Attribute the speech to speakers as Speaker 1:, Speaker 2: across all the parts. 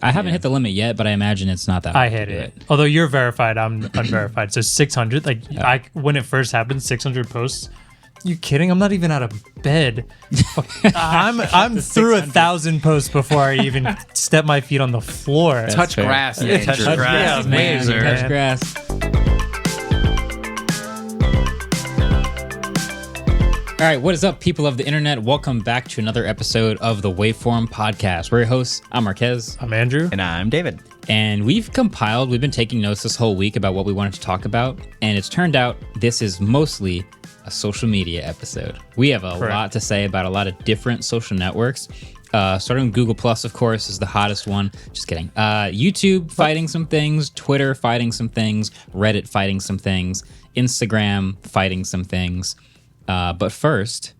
Speaker 1: I haven't hit the limit yet, but I imagine it's not that hard.
Speaker 2: I hit it. Although you're verified, I'm unverified. So 600. Like when it first happened, 600 posts. You kidding? I'm not even out of bed. I'm through 1,000 posts before I even step my feet on the floor.
Speaker 3: Touch grass. Yeah, touch grass.
Speaker 1: Man, touch grass. All right, what is up, people of the internet? Welcome back to another episode of the Waveform podcast. We're your hosts. I'm Marquez.
Speaker 2: I'm Andrew.
Speaker 3: And I'm David.
Speaker 1: And we've been taking notes this whole week about what we wanted to talk about. And it's turned out this is mostly a social media episode. We have a lot to say about a lot of different social networks. Starting with Google Plus, of course, is the hottest one. Just kidding. YouTube fighting some things, Twitter fighting some things, Reddit fighting some things, Instagram fighting some things. But first,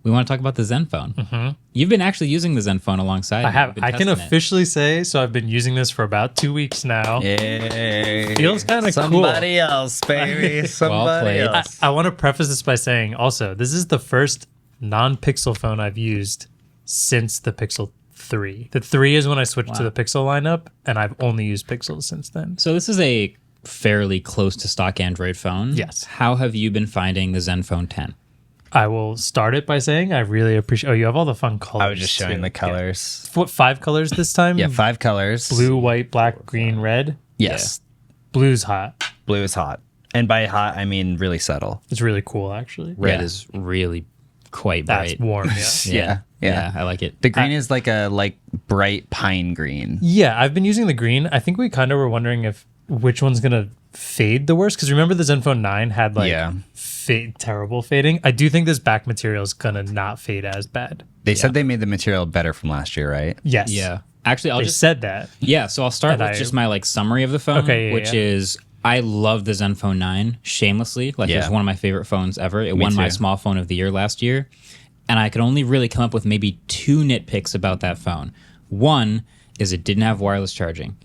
Speaker 1: we want to talk about the Zenfone. Mm-hmm. You've been actually using the Zenfone alongside.
Speaker 2: I have. I can officially say, so I've been using this for about 2 weeks now.
Speaker 3: Yay.
Speaker 2: Feels kind of cool.
Speaker 3: Somebody else, baby. Somebody else.
Speaker 2: I want to preface this by saying also, this is the first non-Pixel phone I've used since the Pixel 3. The 3 is when I switched to the Pixel lineup, and I've only used Pixels since then.
Speaker 1: So this is a fairly close to stock Android phone.
Speaker 2: Yes.
Speaker 1: How have you been finding the Zenfone 10?
Speaker 2: I will start it by saying I really appreciate... Oh, you have all the fun colors.
Speaker 3: I was just showing the colors.
Speaker 2: Yeah. What, 5 colors this time?
Speaker 3: Yeah, 5 colors.
Speaker 2: Blue, white, black, green, red?
Speaker 3: Yes.
Speaker 2: Yeah. Blue's hot.
Speaker 3: Blue is hot. And by hot, I mean really subtle.
Speaker 2: It's really cool, actually.
Speaker 1: Red is really quite bright.
Speaker 2: That's warm, yeah.
Speaker 3: Yeah,
Speaker 1: I like it.
Speaker 3: The green is like a bright pine green.
Speaker 2: Yeah, I've been using the green. I think we kind of were wondering which one's going to fade the worst. Because remember the Zenfone 9 had terrible fading. I do think this back material is going to not fade as bad.
Speaker 3: They said they made the material better from last year, right?
Speaker 2: Yes.
Speaker 1: Yeah. Actually,
Speaker 2: They said that.
Speaker 1: Yeah, so I'll start with just my summary of the phone, which is I love the Zenfone 9 shamelessly. It's one of my favorite phones ever. It won my small phone of the year last year. And I could only really come up with maybe 2 nitpicks about that phone. One is it didn't have wireless charging.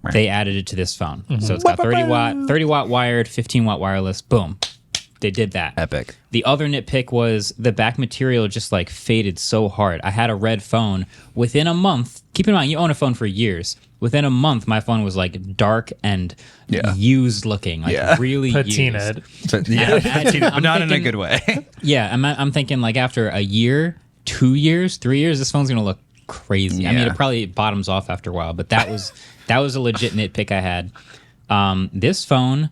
Speaker 1: Right. They added it to this phone. Mm-hmm. So it's got 30 watt wired, 15 watt wireless. Boom. They did that.
Speaker 3: Epic.
Speaker 1: The other nitpick was the back material just faded so hard. I had a red phone within a month. Keep in mind, you own a phone for years. Within a month, my phone was dark and used looking, really
Speaker 2: patinaed.
Speaker 3: Used. But not in a good way.
Speaker 1: Yeah, I'm thinking after a year, 2 years, 3 years, this phone's gonna look crazy. Yeah. I mean, it probably bottoms off after a while, but that was a legit nitpick I had. This phone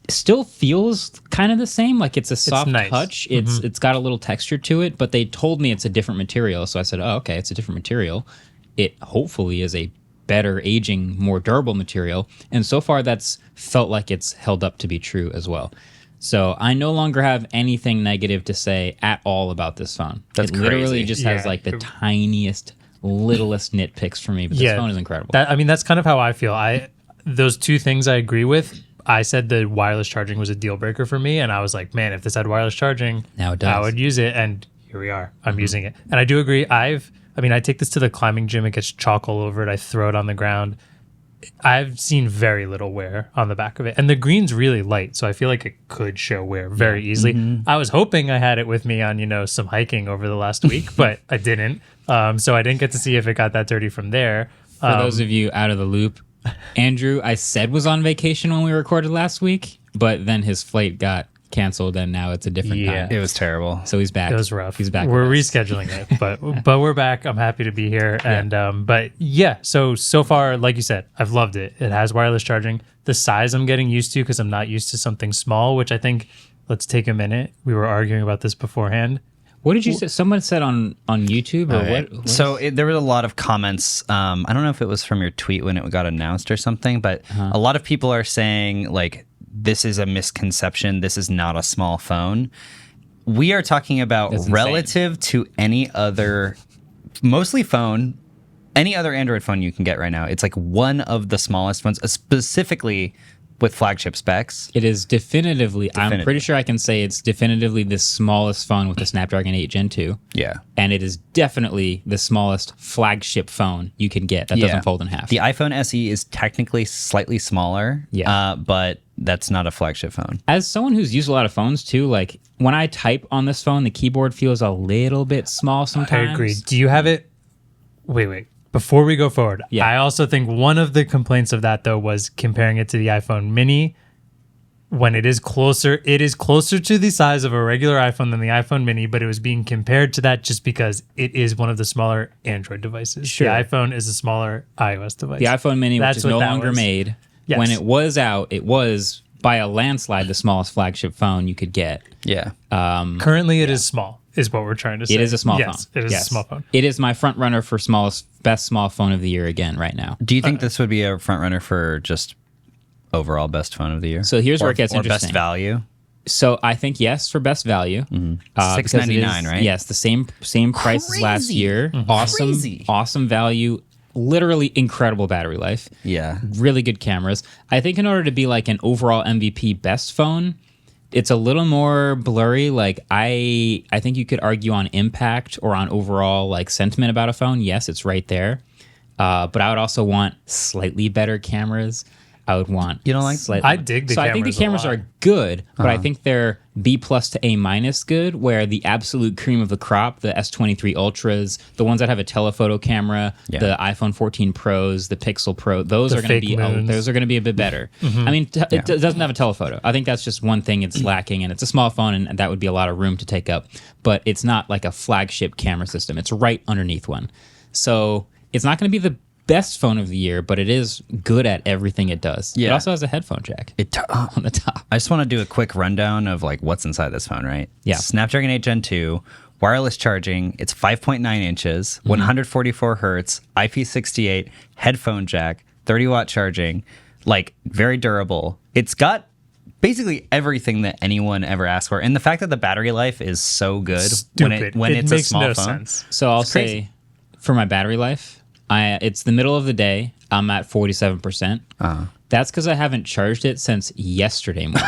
Speaker 1: still feels kind of the same. It's a soft touch. It's got a little texture to it, but they told me it's a different material. So I said, oh, okay, it's a different material. It hopefully is a better aging, more durable material. And so far that's felt like it's held up to be true as well. So I no longer have anything negative to say at all about this phone.
Speaker 3: That's
Speaker 1: it literally just has the tiniest, littlest nitpicks for me, but this phone is incredible.
Speaker 2: That's kind of how I feel. Those 2 things I agree with. I said the wireless charging was a deal breaker for me, and I was like, man, if this had wireless charging,
Speaker 1: now it does.
Speaker 2: I would use it, and here we are. I'm using it. And I do agree. I take this to the climbing gym. It gets chalk all over it. I throw it on the ground. I've seen very little wear on the back of it. And the green's really light, so I feel like it could show wear very easily. Mm-hmm. I was hoping I had it with me on, some hiking over the last week, but I didn't. So I didn't get to see if it got that dirty from there.
Speaker 1: For those of you out of the loop, Andrew, I said was on vacation when we recorded last week, but then his flight got canceled and now it's a different time.
Speaker 3: It was terrible.
Speaker 1: So he's back.
Speaker 2: It was rough.
Speaker 1: He's back.
Speaker 2: We're rescheduling it, but we're back. I'm happy to be here. And so far, like you said, I've loved it. It has wireless charging. The size I'm getting used to because I'm not used to something small, which I think, let's take a minute. We were arguing about this beforehand.
Speaker 1: What did you say? Someone said on YouTube or what?
Speaker 3: So there were a lot of comments. I don't know if it was from your tweet when it got announced or something, but a lot of people are saying this is a misconception. This is not a small phone. We are talking about relative to any other, mostly phone, any other Android phone you can get right now. It's one of the smallest phones, specifically with flagship specs.
Speaker 1: It is definitively, I'm pretty sure I can say it's definitively the smallest phone with the Snapdragon 8 Gen 2.
Speaker 3: Yeah.
Speaker 1: And it is definitely the smallest flagship phone you can get that doesn't fold in half.
Speaker 3: The iPhone SE is technically slightly smaller, but that's not a flagship phone.
Speaker 1: As someone who's used a lot of phones too, when I type on this phone, the keyboard feels a little bit small sometimes.
Speaker 2: I agree. Do you have it? Wait. Before we go forward,
Speaker 1: Yeah.
Speaker 2: I also think one of the complaints of that though was comparing it to the iPhone mini. When it is closer to the size of a regular iPhone than the iPhone mini, but it was being compared to that just because it is one of the smaller Android devices.
Speaker 1: Sure.
Speaker 2: The iPhone is a smaller iOS device.
Speaker 1: The iPhone mini,
Speaker 2: That's
Speaker 1: which is
Speaker 2: what
Speaker 1: no
Speaker 2: that
Speaker 1: longer
Speaker 2: was.
Speaker 1: made,
Speaker 2: Yes.
Speaker 1: when it was out, it was by a landslide the smallest flagship phone you could get.
Speaker 3: Yeah.
Speaker 2: Currently, it is small, is what we're trying to say.
Speaker 1: It is a small
Speaker 2: yes,
Speaker 1: phone.
Speaker 2: It is a small phone.
Speaker 1: It is my front runner for best small phone of the year again right now.
Speaker 3: Do you think this would be a front runner for just overall best phone of the year?
Speaker 1: So here's where it gets
Speaker 3: or
Speaker 1: interesting.
Speaker 3: best value.
Speaker 1: So I think yes for best value. Because it
Speaker 3: $6.99,
Speaker 1: is-
Speaker 3: right?
Speaker 1: Yes, the same price as last
Speaker 3: Crazy.
Speaker 1: year. Awesome value. Literally incredible battery life.
Speaker 3: Yeah.
Speaker 1: Really good cameras. I think in order to be like an overall MVP best phone, it's a little more blurry. Like I think you could argue on impact or on overall like sentiment about a phone. Yes, it's right there. But I would also want slightly better cameras. I would want
Speaker 3: You don't like-
Speaker 1: slightly.
Speaker 2: I dig the
Speaker 1: So I think the
Speaker 2: cameras a
Speaker 1: cameras
Speaker 2: lot.
Speaker 1: are good, but I think they're B+ to A- good, where the absolute cream of the crop, the S23 Ultras, the ones that have a telephoto camera,
Speaker 3: Yeah.
Speaker 1: the iPhone 14 Pros, the Pixel Pro, those
Speaker 2: The
Speaker 1: are going to
Speaker 2: fake
Speaker 1: be
Speaker 2: moons.
Speaker 1: those are going to be a bit better. I mean, it doesn't have a telephoto. I think that's just one thing it's lacking, and it's a small phone, and that would be a lot of room to take up. But it's not like a flagship camera system. It's right underneath one. So it's not going to be the best phone of the year, but it is good at everything it does. It
Speaker 3: Yeah.
Speaker 1: also has a headphone jack on the top.
Speaker 3: I just want to do a quick rundown of like what's inside this phone, right?
Speaker 1: Yeah.
Speaker 3: Snapdragon 8 Gen 2, wireless charging. It's 5.9 inches, 144 hertz, IP68, headphone jack, 30-watt charging, like very durable. It's got basically everything that anyone ever asked for. And the fact that the battery life is so good
Speaker 2: Stupid.
Speaker 3: when
Speaker 2: it
Speaker 3: it's
Speaker 2: makes
Speaker 3: a small
Speaker 2: no
Speaker 3: phone.
Speaker 2: sense.
Speaker 1: So I'll
Speaker 3: crazy.
Speaker 1: say for my battery life, it's the middle of the day. I'm at 47%. That's because I haven't charged it since yesterday morning.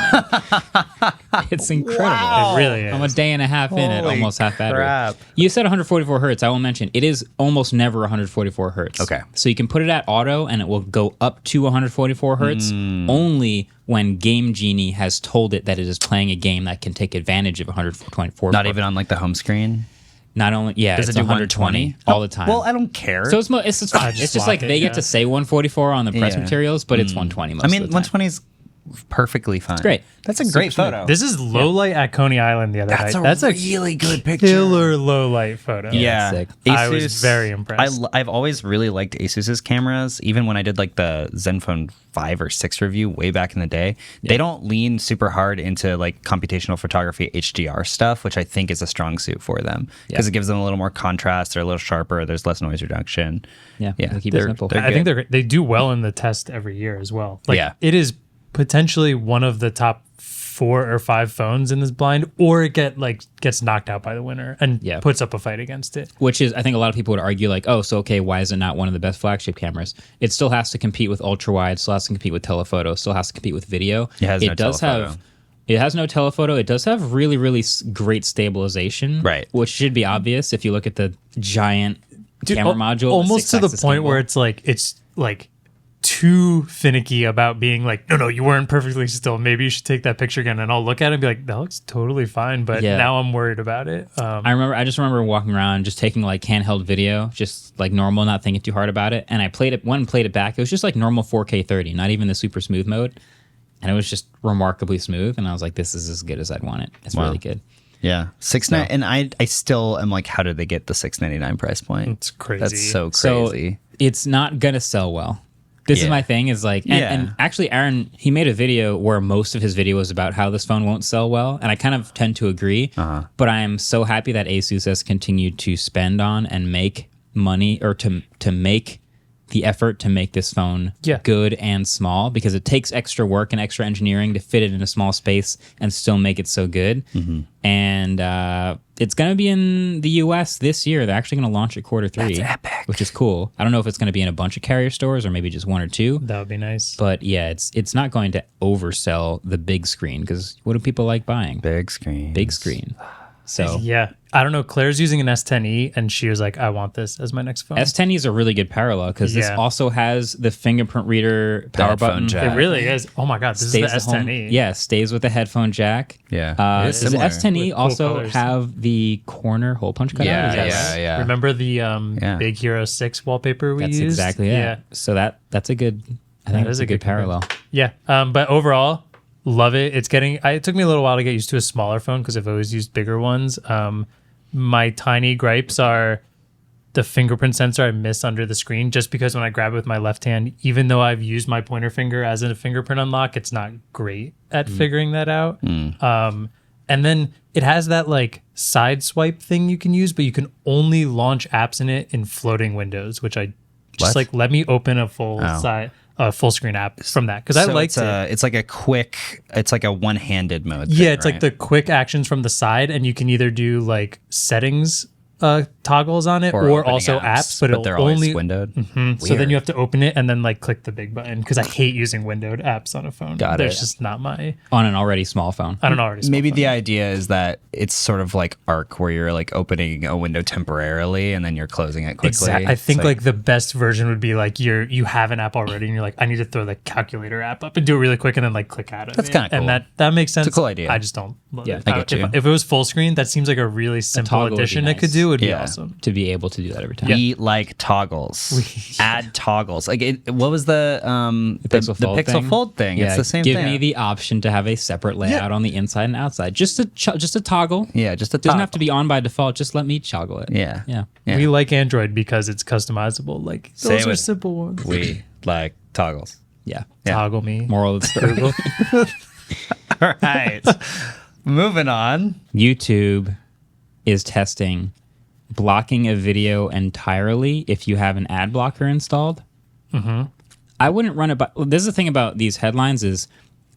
Speaker 1: It's incredible.
Speaker 2: It really is.
Speaker 1: I'm a day and a half in at
Speaker 3: Holy
Speaker 1: almost half battery.
Speaker 3: crap.
Speaker 1: You said 144 hertz. I will mention it is almost never 144 hertz.
Speaker 3: Okay.
Speaker 1: So you can put it at auto and it will go up to 144 hertz only when Game Genie has told it that it is playing a game that can take advantage of 124.
Speaker 3: Not even on like the home screen.
Speaker 1: Not only, yeah,
Speaker 3: Does
Speaker 1: it's
Speaker 3: it do
Speaker 1: 120 all the time.
Speaker 3: Well, I don't care.
Speaker 1: So it's fine. It's just
Speaker 2: lock
Speaker 1: like
Speaker 2: it,
Speaker 1: they
Speaker 2: yeah.
Speaker 1: get to say 144 on the press
Speaker 3: Yeah.
Speaker 1: materials, but it's 120 most
Speaker 3: I mean,
Speaker 1: of the time.
Speaker 3: 120 is perfectly fine.
Speaker 1: great.
Speaker 3: That's a
Speaker 1: Super
Speaker 3: great
Speaker 1: smooth.
Speaker 3: photo.
Speaker 2: This is low light at Coney Island the other
Speaker 3: That's
Speaker 2: night.
Speaker 3: a
Speaker 2: That's a
Speaker 3: really good picture.
Speaker 2: killer low light photo.
Speaker 3: Yeah,
Speaker 1: sick.
Speaker 2: I was very impressed.
Speaker 3: I've always really liked Asus's cameras, even when I did like the Zenfone 5 or 6 review way back in the day. They don't lean super hard into like computational photography HDR stuff, which I think is a strong suit for them because it gives them a little more contrast. They're a little sharper. There's less noise reduction.
Speaker 1: Yeah,
Speaker 3: Yeah,
Speaker 1: they keep it simple.
Speaker 3: they're
Speaker 2: I think
Speaker 3: good.
Speaker 2: they do well in the test every year as well. Like,
Speaker 3: Yeah.
Speaker 2: it is potentially one of the top 4 or 5 phones in this blind, or it gets knocked out by the winner and
Speaker 1: Yeah.
Speaker 2: puts up a fight against it.
Speaker 1: Which is, I think a lot of people would argue like, oh, so okay, why is it not one of the best flagship cameras? It still has to compete with ultra wide, still has to compete with telephoto, still has to compete with video.
Speaker 3: It has no
Speaker 1: does
Speaker 3: telephoto.
Speaker 1: have. It has no telephoto. It does have really, really great stabilization,
Speaker 3: Right.
Speaker 1: Which should be obvious if you look at the giant camera module,
Speaker 2: almost to the
Speaker 1: 6-axis
Speaker 2: point where
Speaker 1: gimbal.
Speaker 2: it's like too finicky about being like, no, you weren't perfectly still. Maybe you should take that picture again. And I'll look at it and be like, that looks totally fine. But
Speaker 1: Yeah.
Speaker 2: now I'm worried about it.
Speaker 1: I just remember walking around, just taking like handheld video, just like normal, not thinking too hard about it. And I played it back. It was just like normal 4K 30, not even the super smooth mode. And it was just remarkably smooth. And I was like, this is as good as I'd want it. It's really good.
Speaker 3: Yeah, 6.9, and I still am like, how did they get the $6.99 price point?
Speaker 2: It's crazy.
Speaker 3: That's so
Speaker 1: So
Speaker 3: crazy.
Speaker 1: it's not gonna sell well. This is
Speaker 3: Yeah.
Speaker 1: my thing. Is like, and actually, Aaron, he made a video where most of his video was about how this phone won't sell well, and I kind of tend to agree. But I am so happy that Asus has continued to spend on and make money, or to make the effort to make this phone good and small, because it takes extra work and extra engineering to fit it in a small space and still make it so good. And it's going to be in the US this year. They're actually going to launch it quarter 3.
Speaker 3: That's epic.
Speaker 1: Which is cool. I don't know if it's going to be in a bunch of carrier stores or maybe just 1 or 2.
Speaker 2: That would be nice.
Speaker 1: But yeah, it's not going to oversell the big screen, because what do people like buying?
Speaker 3: Big screen.
Speaker 1: Big screen. So
Speaker 2: yeah, I don't know. Claire's using an S10e, and she was like, "I want this as my next phone."
Speaker 1: S10e is a really good parallel because this also has the fingerprint reader power button.
Speaker 3: jack.
Speaker 2: It really is. Oh my god, this is the S10e.
Speaker 1: Yeah, stays with the headphone jack.
Speaker 3: Yeah,
Speaker 1: does the S10e
Speaker 2: With cool
Speaker 1: also
Speaker 2: colors.
Speaker 1: have the corner hole punch cutout?
Speaker 3: Yeah,
Speaker 1: Is that
Speaker 3: yeah,
Speaker 1: right?
Speaker 3: yeah.
Speaker 2: Remember the Big Hero 6 wallpaper we
Speaker 1: That's
Speaker 2: used?
Speaker 1: exactly it.
Speaker 2: Yeah,
Speaker 1: So that's a good. I think it's a good parallel.
Speaker 2: yeah. But overall, love it. It's getting. It took me a little while to get used to a smaller phone because I've always used bigger ones. My tiny gripes are the fingerprint sensor I miss under the screen, just because when I grab it with my left hand, even though I've used my pointer finger as a fingerprint unlock, it's not great at figuring that out. And then it has that like side swipe thing you can use, but you can only launch apps in it in floating windows, which I just like, let me open a full screen app from that because I liked it.
Speaker 3: It's like a quick, it's like a one-handed mode.
Speaker 2: Yeah, it's like the quick actions from the side, and you can either do like settings toggles on it or also apps, but
Speaker 3: they're
Speaker 2: it'll
Speaker 3: always
Speaker 2: only
Speaker 3: windowed.
Speaker 2: So then you have to open it and then like click the big button because I hate using windowed apps on a phone. There's just not my
Speaker 1: On an already small phone.
Speaker 2: I don't already small
Speaker 3: Maybe
Speaker 2: phone.
Speaker 3: the idea is that it's sort of like Arc, where you're like opening a window temporarily and then you're closing it quickly.
Speaker 2: Exactly. I think like the best version would be like you have an app already and you're like, I need to throw the calculator app up and do it really quick and then like click out of it.
Speaker 3: That's kinda cool.
Speaker 2: And that makes sense.
Speaker 3: It's a cool idea.
Speaker 2: I just don't love it.
Speaker 3: I get you.
Speaker 2: If it was full screen, that seems like a really simple
Speaker 1: toggle would be
Speaker 2: addition it
Speaker 1: nice.
Speaker 2: could do. Would be
Speaker 3: Yeah.
Speaker 2: awesome.
Speaker 1: To be able to do that every time.
Speaker 3: We like toggles. Add toggles. Like what was the
Speaker 1: Pixel
Speaker 3: Fold thing?
Speaker 1: Yeah,
Speaker 3: It's the same
Speaker 1: give
Speaker 3: thing.
Speaker 1: me the option to have a separate layout on the inside and outside. Just a toggle.
Speaker 3: Yeah, just a
Speaker 1: Doesn't have to be on by default. Just let me toggle it.
Speaker 3: Yeah.
Speaker 1: Yeah.
Speaker 2: We like Android because it's customizable. Like
Speaker 3: Say
Speaker 2: those are
Speaker 3: it.
Speaker 2: simple ones.
Speaker 3: We like toggles.
Speaker 1: Yeah.
Speaker 2: Toggle me.
Speaker 1: Moral of the story.
Speaker 3: All right. Moving on.
Speaker 1: YouTube is testing blocking a video entirely if you have an ad blocker installed. I wouldn't run it by. This is the thing about these headlines is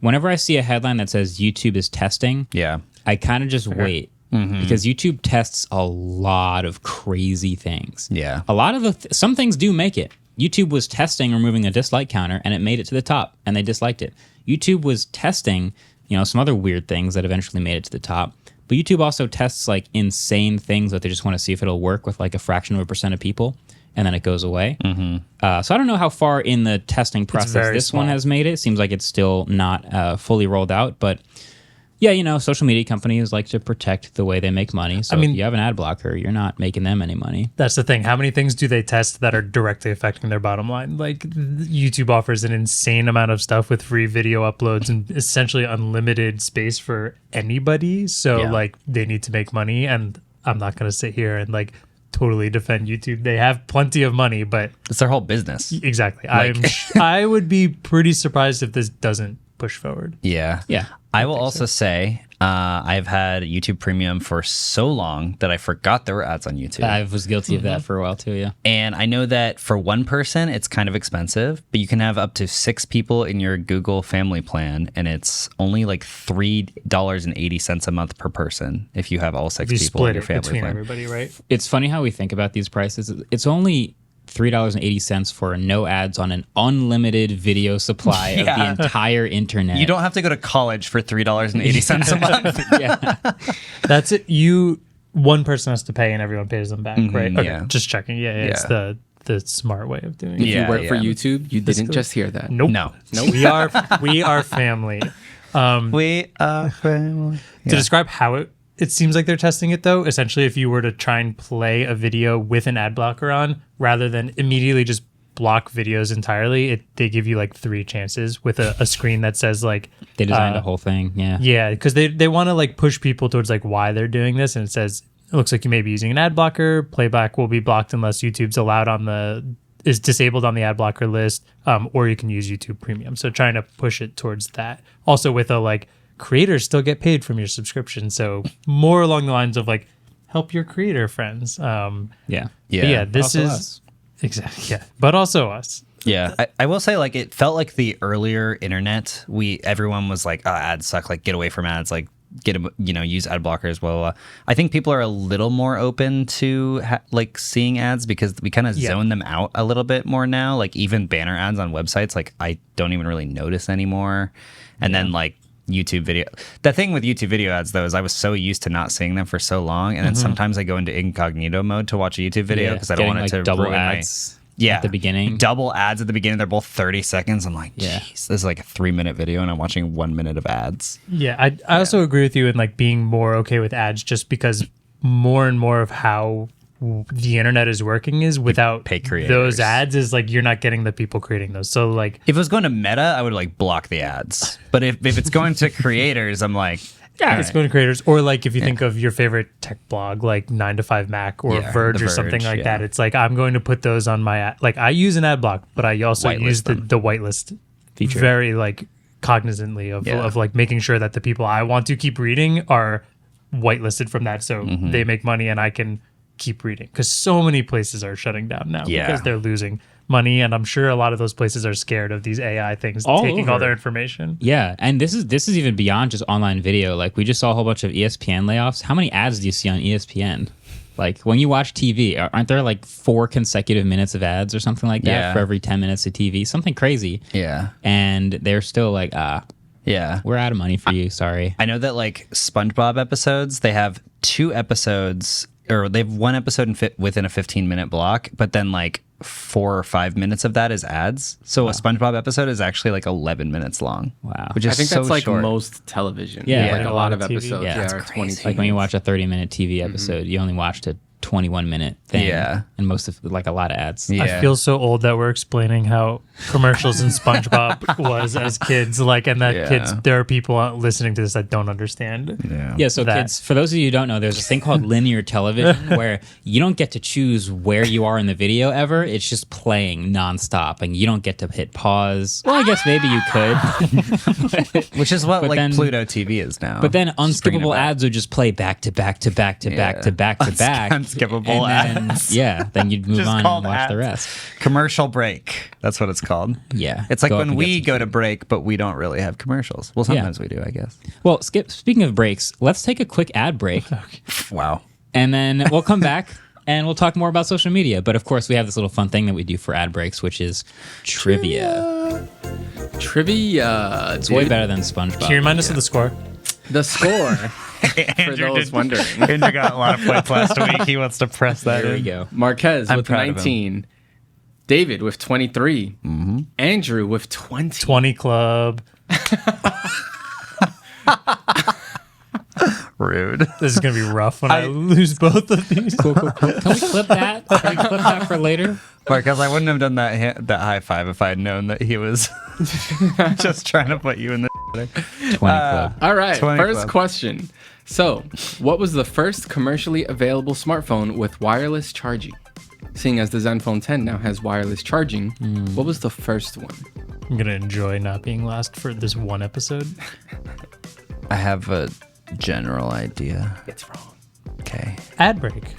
Speaker 1: whenever I see a headline that says YouTube is testing,
Speaker 3: Yeah.
Speaker 1: I kind of just wait because YouTube tests a lot of crazy things.
Speaker 3: Yeah.
Speaker 1: A lot of some things do make it. YouTube was testing removing a dislike counter and it made it to the top and they disliked it. YouTube was testing, some other weird things that eventually made it to the top. But YouTube also tests like insane things that they just want to see if it'll work with like a fraction of a percent of people, and then it goes away. So I don't know how far in the testing process this one has made it. Seems like it's still not fully rolled out, but yeah, social media companies like to protect the way they make money. So if you have an ad blocker, you're not making them any money.
Speaker 2: That's the thing. How many things do they test that are directly affecting their bottom line? Like YouTube offers an insane amount of stuff with free video uploads and essentially unlimited space for anybody. So like they need to make money, and I'm not going to sit here and like totally defend YouTube. They have plenty of money, but
Speaker 3: It's their whole business.
Speaker 2: exactly. I would be pretty surprised if this doesn't push forward.
Speaker 3: Yeah.
Speaker 1: Yeah.
Speaker 3: I will also say I've had YouTube Premium for so long that I forgot there were ads on YouTube.
Speaker 1: I was guilty of that for a while too, yeah.
Speaker 3: And I know that for one person, it's kind of expensive, but you can have up to 6 people in your Google family plan, and it's only like $3.80 a month per person if you have all 6
Speaker 2: You
Speaker 3: people in
Speaker 2: split
Speaker 3: your
Speaker 2: it
Speaker 3: family
Speaker 2: between
Speaker 3: plan.
Speaker 2: everybody, right?
Speaker 1: It's funny how we think about these prices. It's only $3.80 for no ads on an unlimited video supply of the entire internet.
Speaker 3: You don't have to go to college for $3.80 a month.
Speaker 1: Yeah.
Speaker 2: That's it. One person has to pay and everyone pays them back, right? Okay,
Speaker 3: yeah.
Speaker 2: just checking. Yeah, it's the smart way of doing it.
Speaker 4: If
Speaker 3: Yeah,
Speaker 4: you work for
Speaker 3: yeah.
Speaker 4: YouTube, you didn't just hear that.
Speaker 2: Nope.
Speaker 3: No.
Speaker 2: We are family.
Speaker 3: We are family.
Speaker 2: To describe how it seems like they're testing it, though, essentially if you were to try and play a video with an ad blocker on, rather than immediately just block videos entirely, they give you like 3 chances with a screen that says like...
Speaker 1: They designed a whole thing, yeah.
Speaker 2: Yeah, because they want to like push people towards like why they're doing this, and it says, it looks like you may be using an ad blocker. Playback will be blocked unless YouTube's is disabled on the ad blocker list, or you can use YouTube Premium. So trying to push it towards that. Also with a like, creators still get paid from your subscription, so more along the lines of like help your creator friends.
Speaker 1: Yeah.
Speaker 2: This
Speaker 1: Also
Speaker 2: is
Speaker 1: us.
Speaker 2: exactly but also us.
Speaker 3: Yeah, I will say, like, it felt like the earlier internet, everyone was like, oh, ads suck, like, get away from ads, like, use ad blockers, blah, blah, blah. I think people are a little more open to, seeing ads because we kind of zone them out a little bit more now. Like, even banner ads on websites, like, I don't even really notice anymore. And then, like, YouTube video. The thing with YouTube video ads, though, is I was so used to not seeing them for so long, and then sometimes I go into incognito mode to watch a YouTube video because I don't want it to
Speaker 1: double
Speaker 3: ruin
Speaker 1: ads.
Speaker 3: At
Speaker 1: the beginning.
Speaker 3: Double ads at the beginning. They're both 30 seconds. I'm like,
Speaker 1: Yeah.
Speaker 3: jeez, this is like a 3-minute video and I'm watching 1 minute of ads.
Speaker 2: Yeah, I also agree with you in like being more okay with ads just because more and more of how the internet is working is without
Speaker 3: pay creators.
Speaker 2: Those ads is like you're not getting the people creating those. So like
Speaker 3: If it was going to Meta, I would like block the ads. But if it's going to creators, I'm like,
Speaker 2: yeah, it's going to creators. Or like if you think of your favorite tech blog, like 9 to 5 Mac or
Speaker 3: Yeah,
Speaker 2: Verge
Speaker 3: The
Speaker 2: or something
Speaker 3: Verge,
Speaker 2: like
Speaker 3: yeah.
Speaker 2: that, it's like I'm going to put those on my ad. Like I use an ad block, but I also
Speaker 3: Whitelist
Speaker 2: use the
Speaker 3: them.
Speaker 2: whitelist
Speaker 1: Feature.
Speaker 2: very like cognizantly of like making sure that the people I want to keep reading are whitelisted from that so they make money and I can keep reading. Because so many places are shutting down now
Speaker 3: Yeah.
Speaker 2: because they're losing money, and I'm sure a lot of those places are scared of these AI things
Speaker 1: All
Speaker 2: taking all
Speaker 1: over.
Speaker 2: their information.
Speaker 1: Yeah, and this is even beyond just online video. Like we just saw a whole bunch of ESPN layoffs. How many ads do you see on ESPN? Like when you watch TV, aren't there like 4 consecutive minutes of ads or something like that
Speaker 3: Yeah.
Speaker 1: for every 10 minutes of TV? Something crazy.
Speaker 3: yeah.
Speaker 1: And they're still like,
Speaker 3: Yeah.
Speaker 1: we're out of money for you. Sorry.
Speaker 3: I know that like SpongeBob episodes, they have 2 episodes, or they have 1 episode within a 15-minute block, but then like 4 or 5 minutes of that is ads. So a SpongeBob episode is actually like 11 minutes long.
Speaker 1: Wow.
Speaker 3: Which is
Speaker 4: I think
Speaker 3: so
Speaker 4: that's like
Speaker 3: short.
Speaker 4: most television.
Speaker 1: Yeah.
Speaker 4: Like
Speaker 2: Yeah,
Speaker 4: a lot of
Speaker 2: TV.
Speaker 4: episodes.
Speaker 1: Yeah, that's
Speaker 4: are 20
Speaker 1: Like when you watch a 30-minute TV episode, you only watched a 21-minute thing.
Speaker 3: Yeah.
Speaker 1: And most of like a lot of ads.
Speaker 3: Yeah.
Speaker 2: I feel so old that we're explaining how commercials in SpongeBob was as kids. Like, and that
Speaker 3: Yeah.
Speaker 2: kids, there are people listening to this that don't understand.
Speaker 3: Yeah.
Speaker 1: Yeah, so
Speaker 2: that.
Speaker 1: kids, for those of you who don't know, there's this thing called linear television where you don't get to choose where you are in the video ever. It's just playing nonstop, and you don't get to hit pause. Well, I guess maybe you could.
Speaker 3: Which is what
Speaker 1: But
Speaker 3: like
Speaker 1: then-
Speaker 3: Pluto TV is now.
Speaker 1: But then
Speaker 3: Just bringing it
Speaker 1: unskippable
Speaker 3: back.
Speaker 1: ads would just play back to back to back to back to back to back.
Speaker 3: Unskippable
Speaker 1: And then,
Speaker 3: ads.
Speaker 1: yeah, then you'd move
Speaker 3: Just
Speaker 1: on and
Speaker 3: called
Speaker 1: watch the
Speaker 3: ads.
Speaker 1: rest.
Speaker 3: Commercial break. That's what it's called.
Speaker 1: Yeah.
Speaker 3: It's like
Speaker 1: Go up
Speaker 3: when
Speaker 1: and get
Speaker 3: we
Speaker 1: some
Speaker 3: go to break, but we don't really have commercials. Well, sometimes we do, I guess.
Speaker 1: Well, speaking of breaks, let's take a quick ad break,
Speaker 3: Wow.
Speaker 1: and then we'll come back and we'll talk more about social media. But of course, we have this little fun thing that we do for ad breaks, which is trivia.
Speaker 4: Trivia.
Speaker 1: It's way better than SpongeBob.
Speaker 2: Can you remind us of the score?
Speaker 4: The score, for those wondering.
Speaker 3: Andrew got a lot of points last week. He wants to press that
Speaker 1: There
Speaker 3: in.
Speaker 1: we go.
Speaker 4: Marquez
Speaker 3: I'm
Speaker 4: with
Speaker 3: proud of him.
Speaker 4: 19. David with 23. Andrew with 20.
Speaker 2: 20 Club.
Speaker 3: Rude.
Speaker 2: This is going to be rough when I lose both of these.
Speaker 1: Cool. Can we clip that? Can we clip that for later?
Speaker 3: Marcus, I wouldn't have done that high five if I had known that he was just trying to put you in the
Speaker 1: 20 Club.
Speaker 4: All right,
Speaker 3: 20
Speaker 4: first
Speaker 3: Club.
Speaker 4: question. So, what was the first commercially available smartphone with wireless charging? Seeing as the Zenfone 10 now has wireless charging, what was the first one?
Speaker 2: I'm going to enjoy not being last for this one episode.
Speaker 3: I have a general idea.
Speaker 4: It's wrong.
Speaker 3: Okay.
Speaker 2: Ad break.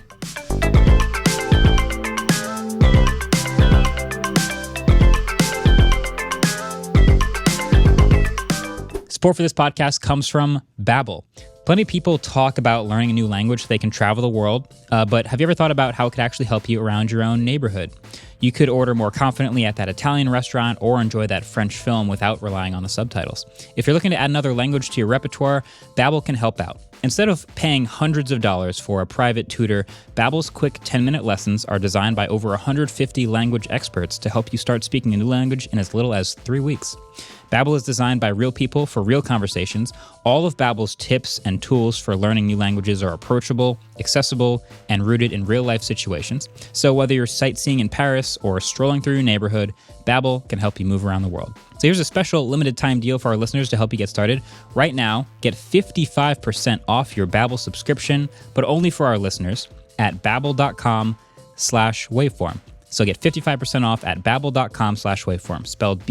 Speaker 1: Support for this podcast comes from Babbel. Plenty of people talk about learning a new language so they can travel the world, but have you ever thought about how it could actually help you around your own neighborhood? You could order more confidently at that Italian restaurant or enjoy that French film without relying on the subtitles. If you're looking to add another language to your repertoire, Babbel can help out. Instead of paying hundreds of dollars for a private tutor, Babbel's quick 10-minute lessons are designed by over 150 language experts to help you start speaking a new language in as little as 3 weeks. Babbel is designed by real people for real conversations. All of Babbel's tips and tools for learning new languages are approachable, accessible, and rooted in real-life situations. So whether you're sightseeing in Paris or strolling through your neighborhood, Babbel can help you move around the world. So here's a special limited-time deal for our listeners to help you get started. Right now, get 55% off your Babbel subscription, but only for our listeners at babbel.com/waveform. So get 55% off at babbel.com/waveform, spelled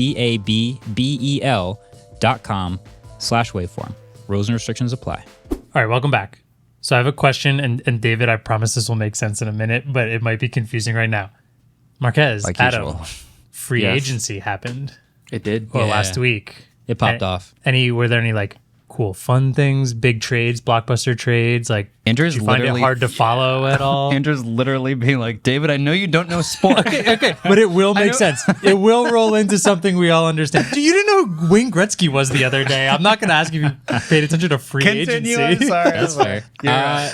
Speaker 1: BABBEL.com/waveform. Rules and restrictions apply.
Speaker 2: All right, welcome back. So I have a question, and David, I promise this will make sense in a minute, but it might be confusing right now. Marquez,
Speaker 3: Like
Speaker 2: Adam,
Speaker 3: usual.
Speaker 2: free
Speaker 4: Yes.
Speaker 2: agency happened
Speaker 4: It did.
Speaker 2: last week.
Speaker 1: It popped off.
Speaker 2: Were there any like cool fun things, big trades, blockbuster trades, like
Speaker 3: Andrew's
Speaker 2: Do you find it
Speaker 3: literally
Speaker 2: hard to follow at all?
Speaker 3: Andrew's literally being like, David, I know you don't know sport.
Speaker 2: Okay, but it will make sense. It will roll into something we all understand. Dude, you didn't know who Wayne Gretzky was the other day. I'm not going to ask if you paid attention to free agency.
Speaker 3: I'm sorry.
Speaker 1: That's fair.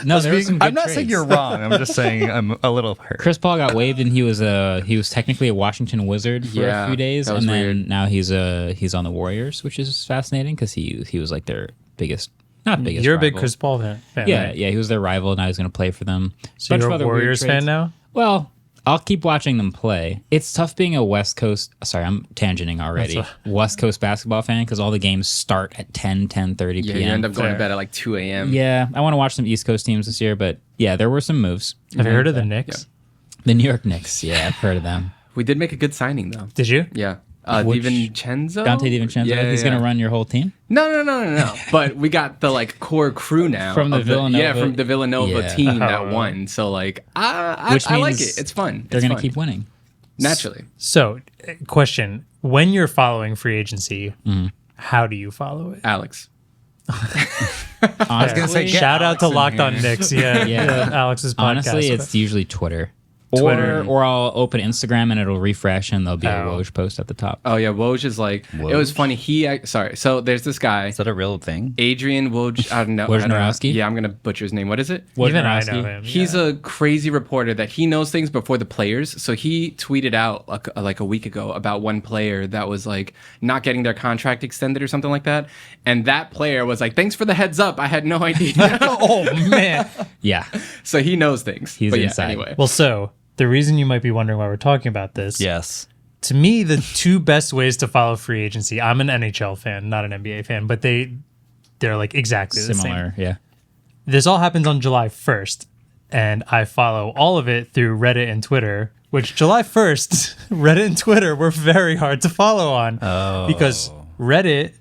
Speaker 1: No, there was some good
Speaker 3: I'm not
Speaker 1: trades.
Speaker 3: saying you're wrong. I'm just saying I'm a little hurt.
Speaker 1: Chris Paul got waived, and he was technically a Washington Wizard for a few days,
Speaker 4: that was
Speaker 1: and then
Speaker 4: weird.
Speaker 1: now he's on the Warriors, which is fascinating because he was like their biggest, not biggest.
Speaker 2: You're a big
Speaker 1: rival.
Speaker 2: Chris Paul fan.
Speaker 1: Yeah,
Speaker 2: right?
Speaker 1: yeah, he was their rival. Now he's going to play for them.
Speaker 2: So you're a Warriors fan now?
Speaker 1: Well, I'll keep watching them play. It's tough being a West Coast. Sorry, I'm tangenting already. West Coast basketball fan because all the games start at 10:30
Speaker 4: Yeah,
Speaker 1: p.m.
Speaker 4: you end up going
Speaker 2: Fair.
Speaker 4: to bed at like 2 a.m.
Speaker 1: Yeah, I want to watch some East Coast teams this year, but yeah, there were some moves.
Speaker 2: Have you heard of the Knicks?
Speaker 1: The New York Knicks. Yeah, I've heard of them.
Speaker 4: We did make a good signing though.
Speaker 2: Did you?
Speaker 4: Yeah.
Speaker 1: Which-
Speaker 4: DiVincenzo?
Speaker 1: Dante DiVincenzo.
Speaker 4: Yeah,
Speaker 1: He's going to run your whole team.
Speaker 4: No. But we got the like core crew now
Speaker 1: From the
Speaker 4: of
Speaker 1: Villanova-
Speaker 4: Yeah, from the Villanova
Speaker 1: Yeah.
Speaker 4: team that won. So like, I like
Speaker 1: means
Speaker 4: it. It's fun.
Speaker 1: They're
Speaker 4: It's
Speaker 1: going to
Speaker 4: fun.
Speaker 1: keep winning.
Speaker 4: Naturally.
Speaker 2: So, question. When you're following free agency, how do you follow it?
Speaker 4: Alex.
Speaker 1: I was
Speaker 3: gonna say, get
Speaker 2: Shout out
Speaker 3: Alex
Speaker 2: to
Speaker 3: in
Speaker 2: Locked
Speaker 3: here.
Speaker 2: On Knicks. Yeah,
Speaker 1: Yeah.
Speaker 2: Alex's podcast.
Speaker 1: Honestly, it's usually Twitter.
Speaker 2: Twitter.
Speaker 1: Or I'll open Instagram and it'll refresh and there'll be a
Speaker 2: Oh.
Speaker 1: Woj post at the top.
Speaker 4: Oh yeah, Woj is like, it was funny. Sorry. So there's this guy,
Speaker 3: Is that a real thing?
Speaker 4: Adrian Woj. I don't know. I don't know.
Speaker 1: Wojnarowski?
Speaker 4: Yeah, I'm going to butcher his name. What is it?
Speaker 2: even I
Speaker 1: Wojnarowski.
Speaker 2: know him.
Speaker 4: He's a crazy reporter that he knows things before the players. So he tweeted out like a week ago about one player that was like not getting their contract extended or something like that. And that player was like, thanks for the heads up. I had no idea.
Speaker 2: Oh man.
Speaker 1: Yeah.
Speaker 4: So he knows things.
Speaker 1: He's
Speaker 4: but yeah,
Speaker 1: inside.
Speaker 4: anyway.
Speaker 2: Well, so the reason you might be wondering why we're talking about this,
Speaker 3: Yes.
Speaker 2: to me, the two best ways to follow free agency. I'm an NHL fan, not an NBA fan, but they're like exactly the same.
Speaker 1: Similar. Yeah.
Speaker 2: This all happens on July 1st, and I follow all of it through Reddit and Twitter. Which July 1st, Reddit and Twitter were very hard to follow on because Reddit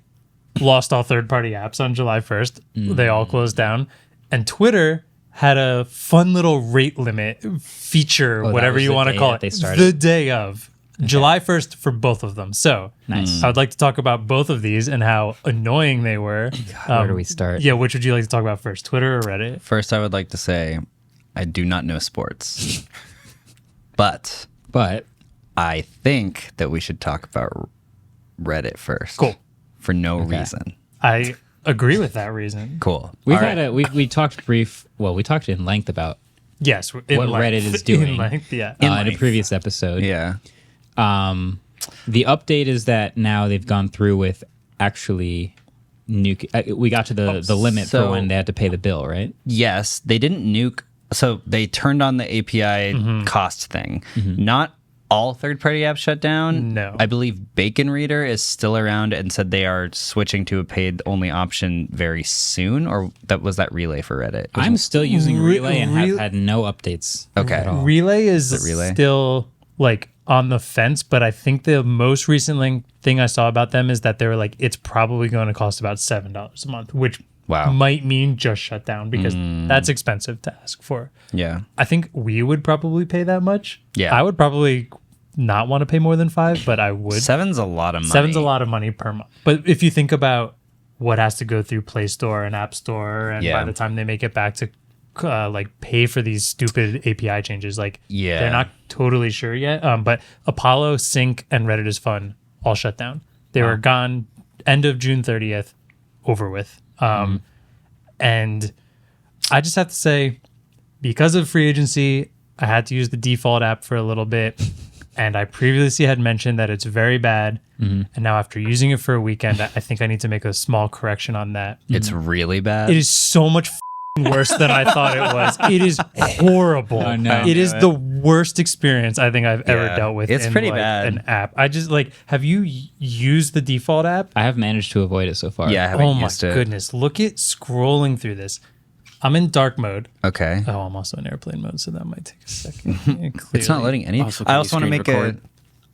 Speaker 2: lost all third-party apps on July 1st. They all closed down, and Twitter had a fun little rate limit feature,
Speaker 1: that
Speaker 2: whatever
Speaker 1: was
Speaker 2: you
Speaker 1: the
Speaker 2: want to
Speaker 1: day
Speaker 2: call
Speaker 1: that
Speaker 2: it,
Speaker 1: they started.
Speaker 2: the day of. July 1st for both of them. So
Speaker 1: Nice.
Speaker 2: I would like to talk about both of these and how annoying they were.
Speaker 1: Where do we start?
Speaker 2: Yeah, which would you like to talk about first, Twitter or Reddit?
Speaker 3: First, I would like to say I do not know sports, but
Speaker 1: But
Speaker 3: I think that we should talk about Reddit first.
Speaker 2: Cool.
Speaker 3: For no reason.
Speaker 2: I agree with that reason.
Speaker 3: Cool.
Speaker 1: we've
Speaker 3: All
Speaker 1: had
Speaker 3: right.
Speaker 1: we talked we talked in length about
Speaker 2: Yes,
Speaker 1: What Reddit is doing.
Speaker 2: In length, yeah.
Speaker 1: in a
Speaker 3: length.
Speaker 1: previous episode.
Speaker 3: Yeah.
Speaker 1: The update is that now they've gone through with actually nuke. We got to the limit
Speaker 3: so-
Speaker 1: for when they had to pay the bill, right?
Speaker 3: Yes, they didn't nuke. So they turned on the API cost thing. Not all third-party apps shut down.
Speaker 2: No.
Speaker 3: I believe Bacon Reader is still around and said they are switching to a paid-only option very soon. Or was that Relay for Reddit?
Speaker 1: I'm still using Relay and have
Speaker 2: Re-
Speaker 1: had no updates.
Speaker 3: Okay.
Speaker 1: At all.
Speaker 2: Relay is
Speaker 3: Relay?
Speaker 2: still like on the fence, but I think the most recent thing I saw about them is that they were like, it's probably going to cost about $7 a month, which
Speaker 3: Wow.
Speaker 2: might mean just shut down because that's expensive to ask for.
Speaker 3: Yeah.
Speaker 2: I think we would probably pay that much.
Speaker 3: Yeah.
Speaker 2: I would probably not want to pay more than $5, but I would.
Speaker 3: Seven's a lot of money.
Speaker 2: Seven's a lot of money per month. But if you think about what has to go through Play Store and App Store, and
Speaker 3: Yeah.
Speaker 2: by the time they make it back to like pay for these stupid API changes, like
Speaker 3: Yeah.
Speaker 2: they're not totally sure yet. But Apollo, Sync, and Reddit is Fun all shut down. They were gone end of June 30th, over with. And I just have to say, because of free agency, I had to use the default app for a little bit. And I previously had mentioned that it's very bad. And now after using it for a weekend, I think I need to make a small correction on that.
Speaker 3: It's really bad.
Speaker 2: It is so much worse than I thought it was. It is horrible.
Speaker 1: Oh, no.
Speaker 2: It is the worst experience I think I've ever
Speaker 3: Yeah.
Speaker 2: dealt with.
Speaker 3: It's
Speaker 2: in,
Speaker 3: pretty
Speaker 2: like,
Speaker 3: bad.
Speaker 2: An app. I just have you used the default app?
Speaker 1: I have managed to avoid it so far.
Speaker 3: Yeah, I haven't
Speaker 2: Oh my
Speaker 3: used it.
Speaker 2: goodness. Look at scrolling through this. I'm in dark mode.
Speaker 3: Okay.
Speaker 2: Oh, I'm also in airplane mode, so that might take a second.
Speaker 3: It's not letting any.
Speaker 4: Also,
Speaker 3: I
Speaker 4: can
Speaker 3: also
Speaker 4: you
Speaker 3: want to
Speaker 4: screen
Speaker 3: make
Speaker 4: record?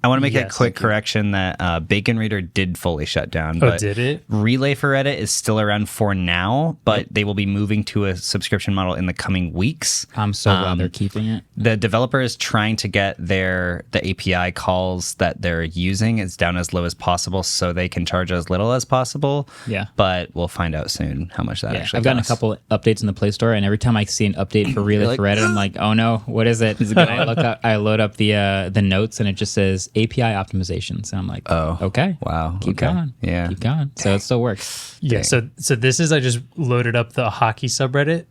Speaker 3: I want to make a
Speaker 2: Yes,
Speaker 3: quick
Speaker 2: thank you.
Speaker 3: correction that Bacon Reader did fully shut down.
Speaker 2: Oh,
Speaker 3: But
Speaker 2: did it?
Speaker 3: Relay for Reddit is still around for now, but they will be moving to a subscription model in the coming weeks.
Speaker 1: I'm so glad they're keeping it.
Speaker 3: The developer is trying to get the API calls that they're using as down as low as possible so they can charge as little as possible.
Speaker 1: Yeah.
Speaker 3: But we'll find out soon how much that actually
Speaker 1: I've gotten a
Speaker 3: costs.
Speaker 1: couple updates in the Play Store, and every time I see an update for Relay
Speaker 3: like,
Speaker 1: for Reddit, I'm like, oh no, what is it? I load up the notes, and it just says API optimizations, and I'm like,
Speaker 3: Oh,
Speaker 1: okay,
Speaker 3: wow,
Speaker 1: keep
Speaker 3: okay.
Speaker 1: going,
Speaker 3: Yeah.
Speaker 1: keep going. So it still works.
Speaker 2: Yeah. So this is I just loaded up the hockey subreddit.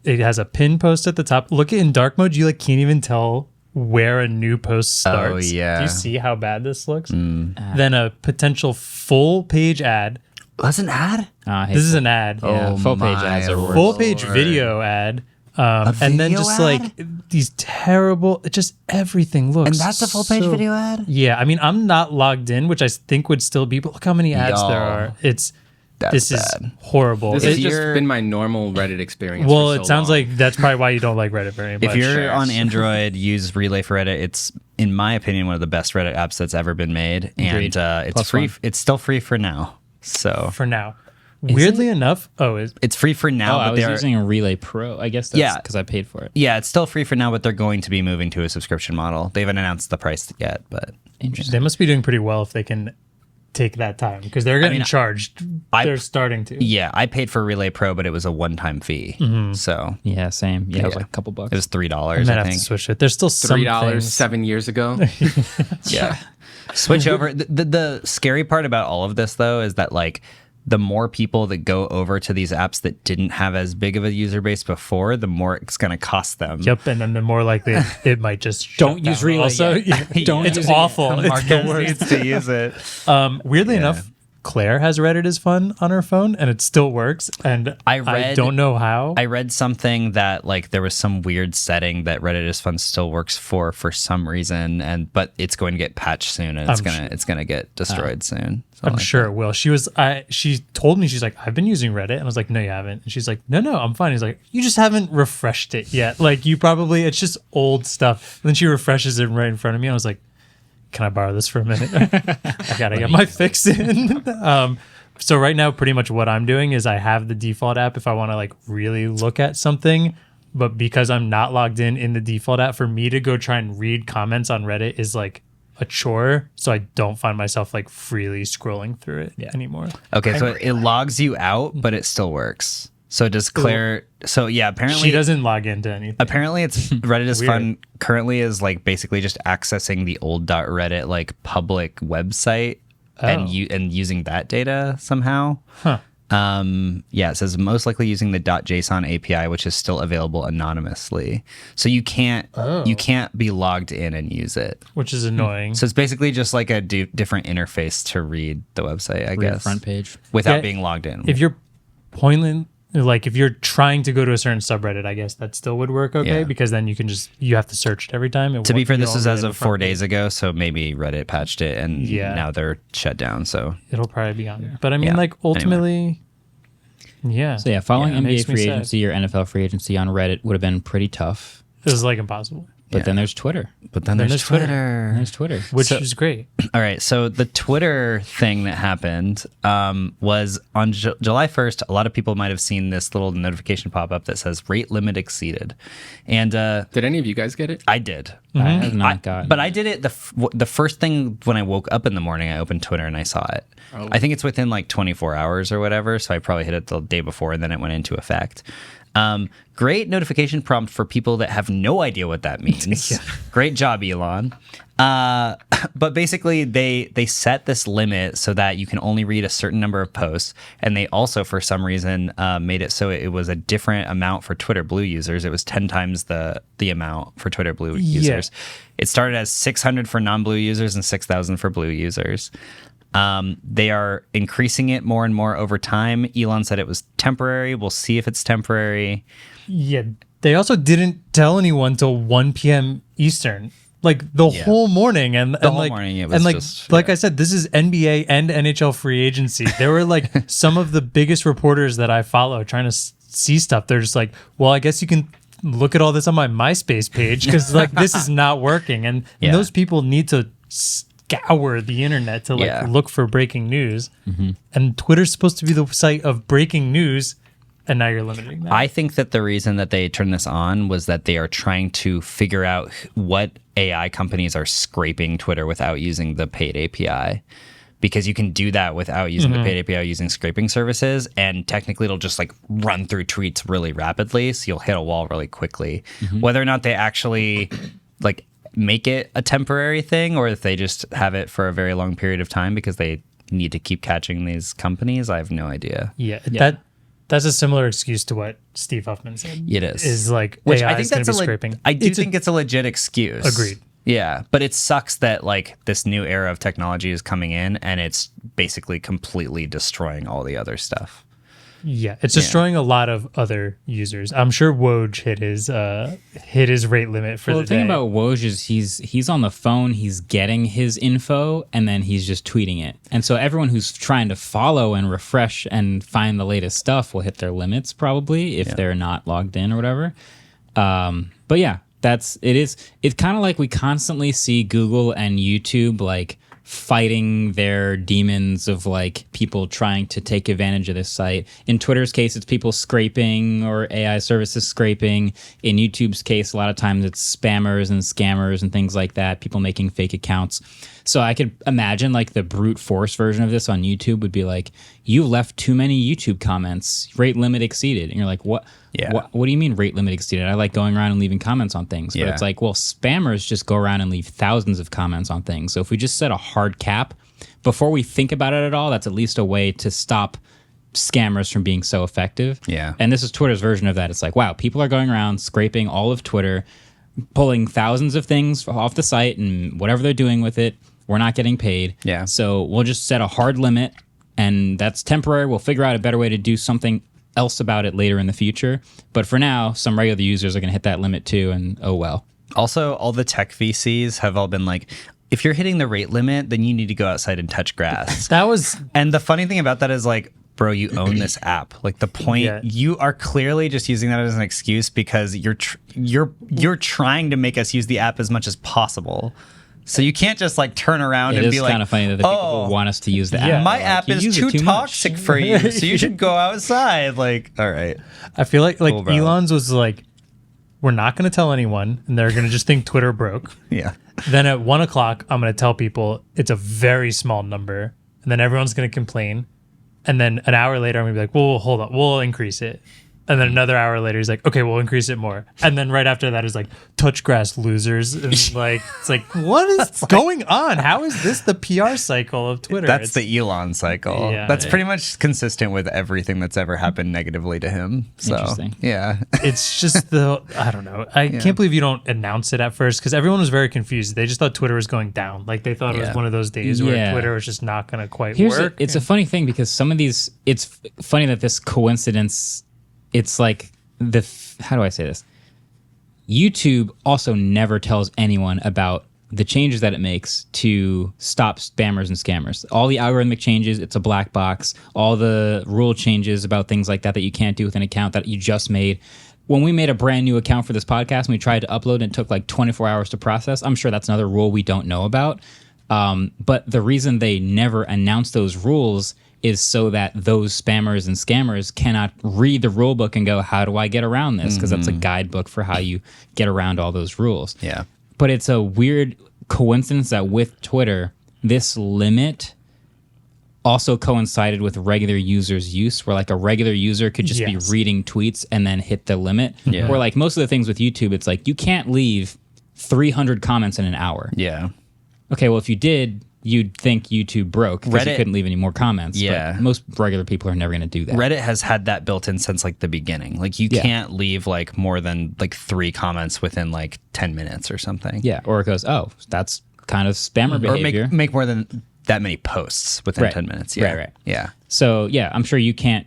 Speaker 2: It has a pin post at the top. Look in dark mode, you like can't even tell where a new post starts.
Speaker 3: Oh, yeah.
Speaker 2: Do you see how bad this looks? Then a potential full page ad.
Speaker 3: That's an ad?
Speaker 2: This is an ad.
Speaker 1: Yeah,
Speaker 3: Oh
Speaker 1: full page
Speaker 3: my
Speaker 1: ads are worse.
Speaker 2: Full page video ad. And then
Speaker 3: video
Speaker 2: just
Speaker 3: ad?
Speaker 2: like these terrible, just everything looks.
Speaker 3: And that's a full page
Speaker 2: so-
Speaker 3: video ad?
Speaker 2: Yeah, I mean, I'm not logged in, which I think would still be. But look how many ads
Speaker 3: Yo,
Speaker 2: there are. This
Speaker 3: that's
Speaker 2: is
Speaker 3: bad.
Speaker 2: horrible.
Speaker 4: This
Speaker 2: It-
Speaker 4: has just
Speaker 3: you're-
Speaker 4: been my normal Reddit experience.
Speaker 2: well,
Speaker 4: for so
Speaker 2: it sounds
Speaker 4: long.
Speaker 2: like that's probably why you don't like Reddit very much.
Speaker 3: If you're
Speaker 4: Sure.
Speaker 3: on Android, use Relay for Reddit. It's, in my opinion, one of the best Reddit apps that's ever been made.
Speaker 1: Agreed.
Speaker 3: And it's
Speaker 1: Plus
Speaker 3: free.
Speaker 1: one.
Speaker 3: It's still free for now. So
Speaker 2: for now, weirdly enough,
Speaker 3: it's free for now,
Speaker 1: Oh, I
Speaker 3: but
Speaker 1: was
Speaker 3: they're
Speaker 1: using a Relay Pro. I guess that's
Speaker 3: Yeah.
Speaker 1: because I paid for it.
Speaker 3: yeah, it's still free for now, but they're going to be moving to a subscription model. They haven't announced the price yet, but
Speaker 1: Interesting.
Speaker 2: they must be doing pretty well if they can take that time because they're getting
Speaker 3: mean,
Speaker 2: charged. They're starting to.
Speaker 3: yeah, I paid for Relay Pro, but it was a one-time fee. So
Speaker 1: Yeah, same. Yeah, it was
Speaker 3: Yeah.
Speaker 1: like a couple bucks.
Speaker 3: it was $3,
Speaker 2: I might
Speaker 3: I
Speaker 2: have to
Speaker 3: think.
Speaker 2: switch it. There's still some
Speaker 4: $3
Speaker 2: things.
Speaker 4: 7 years ago.
Speaker 3: Yeah. Switch over. The scary part about all of this, though, is that like the more people that go over to these apps that didn't have as big of a user base before, the more it's going to cost them.
Speaker 2: Yep, and then the more likely it might just
Speaker 1: Don't
Speaker 2: shut
Speaker 1: use
Speaker 2: down.
Speaker 1: Relay
Speaker 2: Also,
Speaker 1: yet.
Speaker 2: don't.
Speaker 1: Use
Speaker 2: It's
Speaker 1: it yet.
Speaker 2: awful. It's the
Speaker 3: Marcus
Speaker 2: worst.
Speaker 3: needs to use it.
Speaker 2: Weirdly enough, Claire has Reddit as fun on her phone, and it still works. And I don't know how.
Speaker 3: I read something that like there was some weird setting that Reddit is fun still works for some reason, but it's going to get patched soon, and it's gonna get destroyed soon.
Speaker 2: I'm sure it will. She told me, she's like, I've been using Reddit. And I was like, no, you haven't. And she's like, no, I'm fine. He's like, you just haven't refreshed it yet. Like it's just old stuff. And then she refreshes it right in front of me. I was like, can I borrow this for a minute? I gotta get my fix in. So right now, pretty much what I'm doing is I have the default app if I want to like really look at something. But because I'm not logged in the default app, for me to go try and read comments on Reddit is like a chore. So I don't find myself like freely scrolling through it anymore.
Speaker 3: Okay, so it logs you out, but it still works. So does Claire? So yeah, apparently
Speaker 2: She doesn't log into anything.
Speaker 3: Apparently, it's Reddit is
Speaker 2: Weird.
Speaker 3: fun. Currently, is like basically just accessing the old .reddit like public website and using that data somehow.
Speaker 2: Huh.
Speaker 3: Yeah, it says most likely using the .json API, which is still available anonymously. So you can't be logged in and use it.
Speaker 2: Which is annoying.
Speaker 3: So it's basically just like a different interface to read the website, I
Speaker 1: Read the
Speaker 3: guess,
Speaker 1: front page.
Speaker 3: without
Speaker 2: Yeah,
Speaker 3: being logged in.
Speaker 2: If you're if you're trying to go to a certain subreddit, I guess that still would work okay
Speaker 3: Yeah.
Speaker 2: because then you have to search it every time.
Speaker 3: To be fair, this is as of 4 days ago, so maybe Reddit patched it and
Speaker 2: Yeah.
Speaker 3: now they're shut down. So
Speaker 2: It'll probably be on there. But I mean,
Speaker 3: Yeah.
Speaker 2: like ultimately, yeah.
Speaker 1: So yeah, following
Speaker 2: it
Speaker 1: NBA
Speaker 2: makes me
Speaker 1: free
Speaker 2: sad.
Speaker 1: agency or NFL free agency on Reddit would have been pretty tough.
Speaker 2: This is like impossible,
Speaker 1: But then there's Twitter.
Speaker 3: but then
Speaker 2: Then
Speaker 3: there's
Speaker 2: there's Twitter.
Speaker 3: Twitter.
Speaker 1: There's Twitter.
Speaker 2: which is great.
Speaker 3: All right, so the Twitter thing that happened was on July 1st. A lot of people might have seen this little notification pop up that says rate limit exceeded, and
Speaker 4: Did any of you guys get it?
Speaker 3: I did.
Speaker 1: I have not gotten.
Speaker 3: But I did it the first thing when I woke up in the morning. I opened Twitter and I saw it. I think it's within like 24 hours or whatever. So I probably hit it the day before and then it went into effect. Great notification prompt for people that have no idea what that means. Great job, Elon. But basically, they set this limit so that you can only read a certain number of posts, and they also, for some reason, made it so it was a different amount for Twitter Blue users. It was 10 times the amount for Twitter Blue users. It started as 600 for non-Blue users and 6,000 for Blue users. They are increasing it more and more over time. Elon said it was temporary. We'll see if it's temporary.
Speaker 2: Yeah. They also didn't tell anyone till 1 p.m. Eastern. Like the whole morning, and
Speaker 3: whole
Speaker 2: like,
Speaker 3: morning, it was
Speaker 2: and like,
Speaker 3: just-
Speaker 2: like I said, this is NBA and NHL free agency. There were like some of the biggest reporters that I follow trying to see stuff. They're just like, well, I guess you can look at all this on my MySpace page because like this is not working, and
Speaker 3: Yeah.
Speaker 2: those people need to scour the internet to look for breaking news.
Speaker 1: Mm-hmm.
Speaker 2: And Twitter's supposed to be the site of breaking news, and now you're limiting that.
Speaker 3: I think that the reason that they turned this on was that they are trying to figure out what AI companies are scraping Twitter without using the paid API. Because you can do that without using the paid API using scraping services, and technically it'll just like run through tweets really rapidly, so you'll hit a wall really quickly. Whether or not they actually like make it a temporary thing, or if they just have it for a very long period of time because they need to keep catching these companies, I have no idea.
Speaker 2: That's a similar excuse to what Steve Huffman said.
Speaker 3: It is.
Speaker 2: Is like,
Speaker 3: which
Speaker 2: AI
Speaker 3: I think
Speaker 2: is going to
Speaker 3: that's
Speaker 2: be scraping.
Speaker 3: I do think it's a legit excuse.
Speaker 2: Agreed.
Speaker 3: Yeah, but it sucks that like this new era of technology is coming in and it's basically completely destroying all the other stuff.
Speaker 2: Yeah, it's destroying a lot of other users. I'm sure Woj hit his rate limit for the day.
Speaker 1: The thing about Woj is he's on the phone, he's getting his info, and then he's just tweeting it. And so everyone who's trying to follow and refresh and find the latest stuff will hit their limits probably if they're not logged in or whatever. But yeah, it's kind of like we constantly see Google and YouTube like fighting their demons of like people trying to take advantage of this site. In Twitter's case, it's people scraping or AI services scraping. In YouTube's case, a lot of times it's spammers and scammers and things like that, people making fake accounts. So I could imagine like the brute force version of this on YouTube would be like, you left too many YouTube comments, rate limit exceeded. And you're like, what?
Speaker 3: Yeah.
Speaker 1: What do you mean rate limit exceeded? I like going around and leaving comments on things. But it's like, well, spammers just go around and leave thousands of comments on things. So if we just set a hard cap before we think about it at all, that's at least a way to stop scammers from being so effective.
Speaker 3: Yeah.
Speaker 1: And this is Twitter's version of that. It's like, wow, people are going around scraping all of Twitter, pulling thousands of things off the site and whatever they're doing with it. We're not getting paid.
Speaker 3: Yeah.
Speaker 1: So we'll just set a hard limit, and that's temporary. We'll figure out a better way to do something else about it later in the future. But for now, some regular users are going to hit that limit too, and oh well.
Speaker 3: Also, all the tech VCs have all been like, if you're hitting the rate limit, then you need to go outside and touch grass. And the funny thing about that is like, bro, you own this app. Like the point, you are clearly just using that as an excuse because you're trying to make us use the app as much as possible. So you can't just like turn around and be like,
Speaker 1: it is kind of funny that the people who want us to use the app.
Speaker 3: My app is too toxic for you, so you should go outside. Like, all right.
Speaker 2: I feel like cool, Elon's was like, we're not going to tell anyone, and they're going to just think Twitter broke.
Speaker 3: Yeah.
Speaker 2: Then at 1 o'clock, I'm going to tell people it's a very small number, and then everyone's going to complain. And then an hour later, I'm going to be like, well, hold on, we'll increase it. And then another hour later, he's like, okay, we'll increase it more. And then right after that is like, touch grass, losers. And like, it's like, what is going on? How is this the PR cycle of Twitter?
Speaker 3: That's the Elon cycle. Yeah, that's pretty much consistent with everything that's ever happened negatively to him. So,
Speaker 1: interesting.
Speaker 3: Yeah.
Speaker 2: It's just I don't know. I can't believe you don't announce it at first because everyone was very confused. They just thought Twitter was going down. Like they thought it was one of those days where Twitter was just not going to quite work.
Speaker 1: It's a funny thing because some of these, it's funny that this coincidence, it's like how do I say this? YouTube also never tells anyone about the changes that it makes to stop spammers and scammers. All the algorithmic changes, it's a black box. All the rule changes about things like that you can't do with an account that you just made. When we made a brand new account for this podcast and we tried to upload and it took like 24 hours to process, I'm sure that's another rule we don't know about. But the reason they never announce those rules is so that those spammers and scammers cannot read the rule book and go, how do I get around this? Because that's a guidebook for how you get around all those rules.
Speaker 3: Yeah.
Speaker 1: But it's a weird coincidence that with Twitter, this limit also coincided with regular users' use, where like a regular user could just be reading tweets and then hit the limit. Yeah. Where like most of the things with YouTube, it's like you can't leave 300 comments in an hour.
Speaker 3: Yeah.
Speaker 1: Okay, well, if you did, you'd think YouTube broke because you couldn't leave any more comments.
Speaker 3: Yeah.
Speaker 1: But most regular people are never going to do that.
Speaker 3: Reddit has had that built in since like the beginning. Like you can't leave like more than like 3 comments within like 10 minutes or something.
Speaker 1: Yeah. Or it goes, oh, that's kind of spammer behavior.
Speaker 3: Or make more than that many posts within 10 minutes. Yeah.
Speaker 1: Right.
Speaker 3: Yeah.
Speaker 1: So yeah, I'm sure you can't,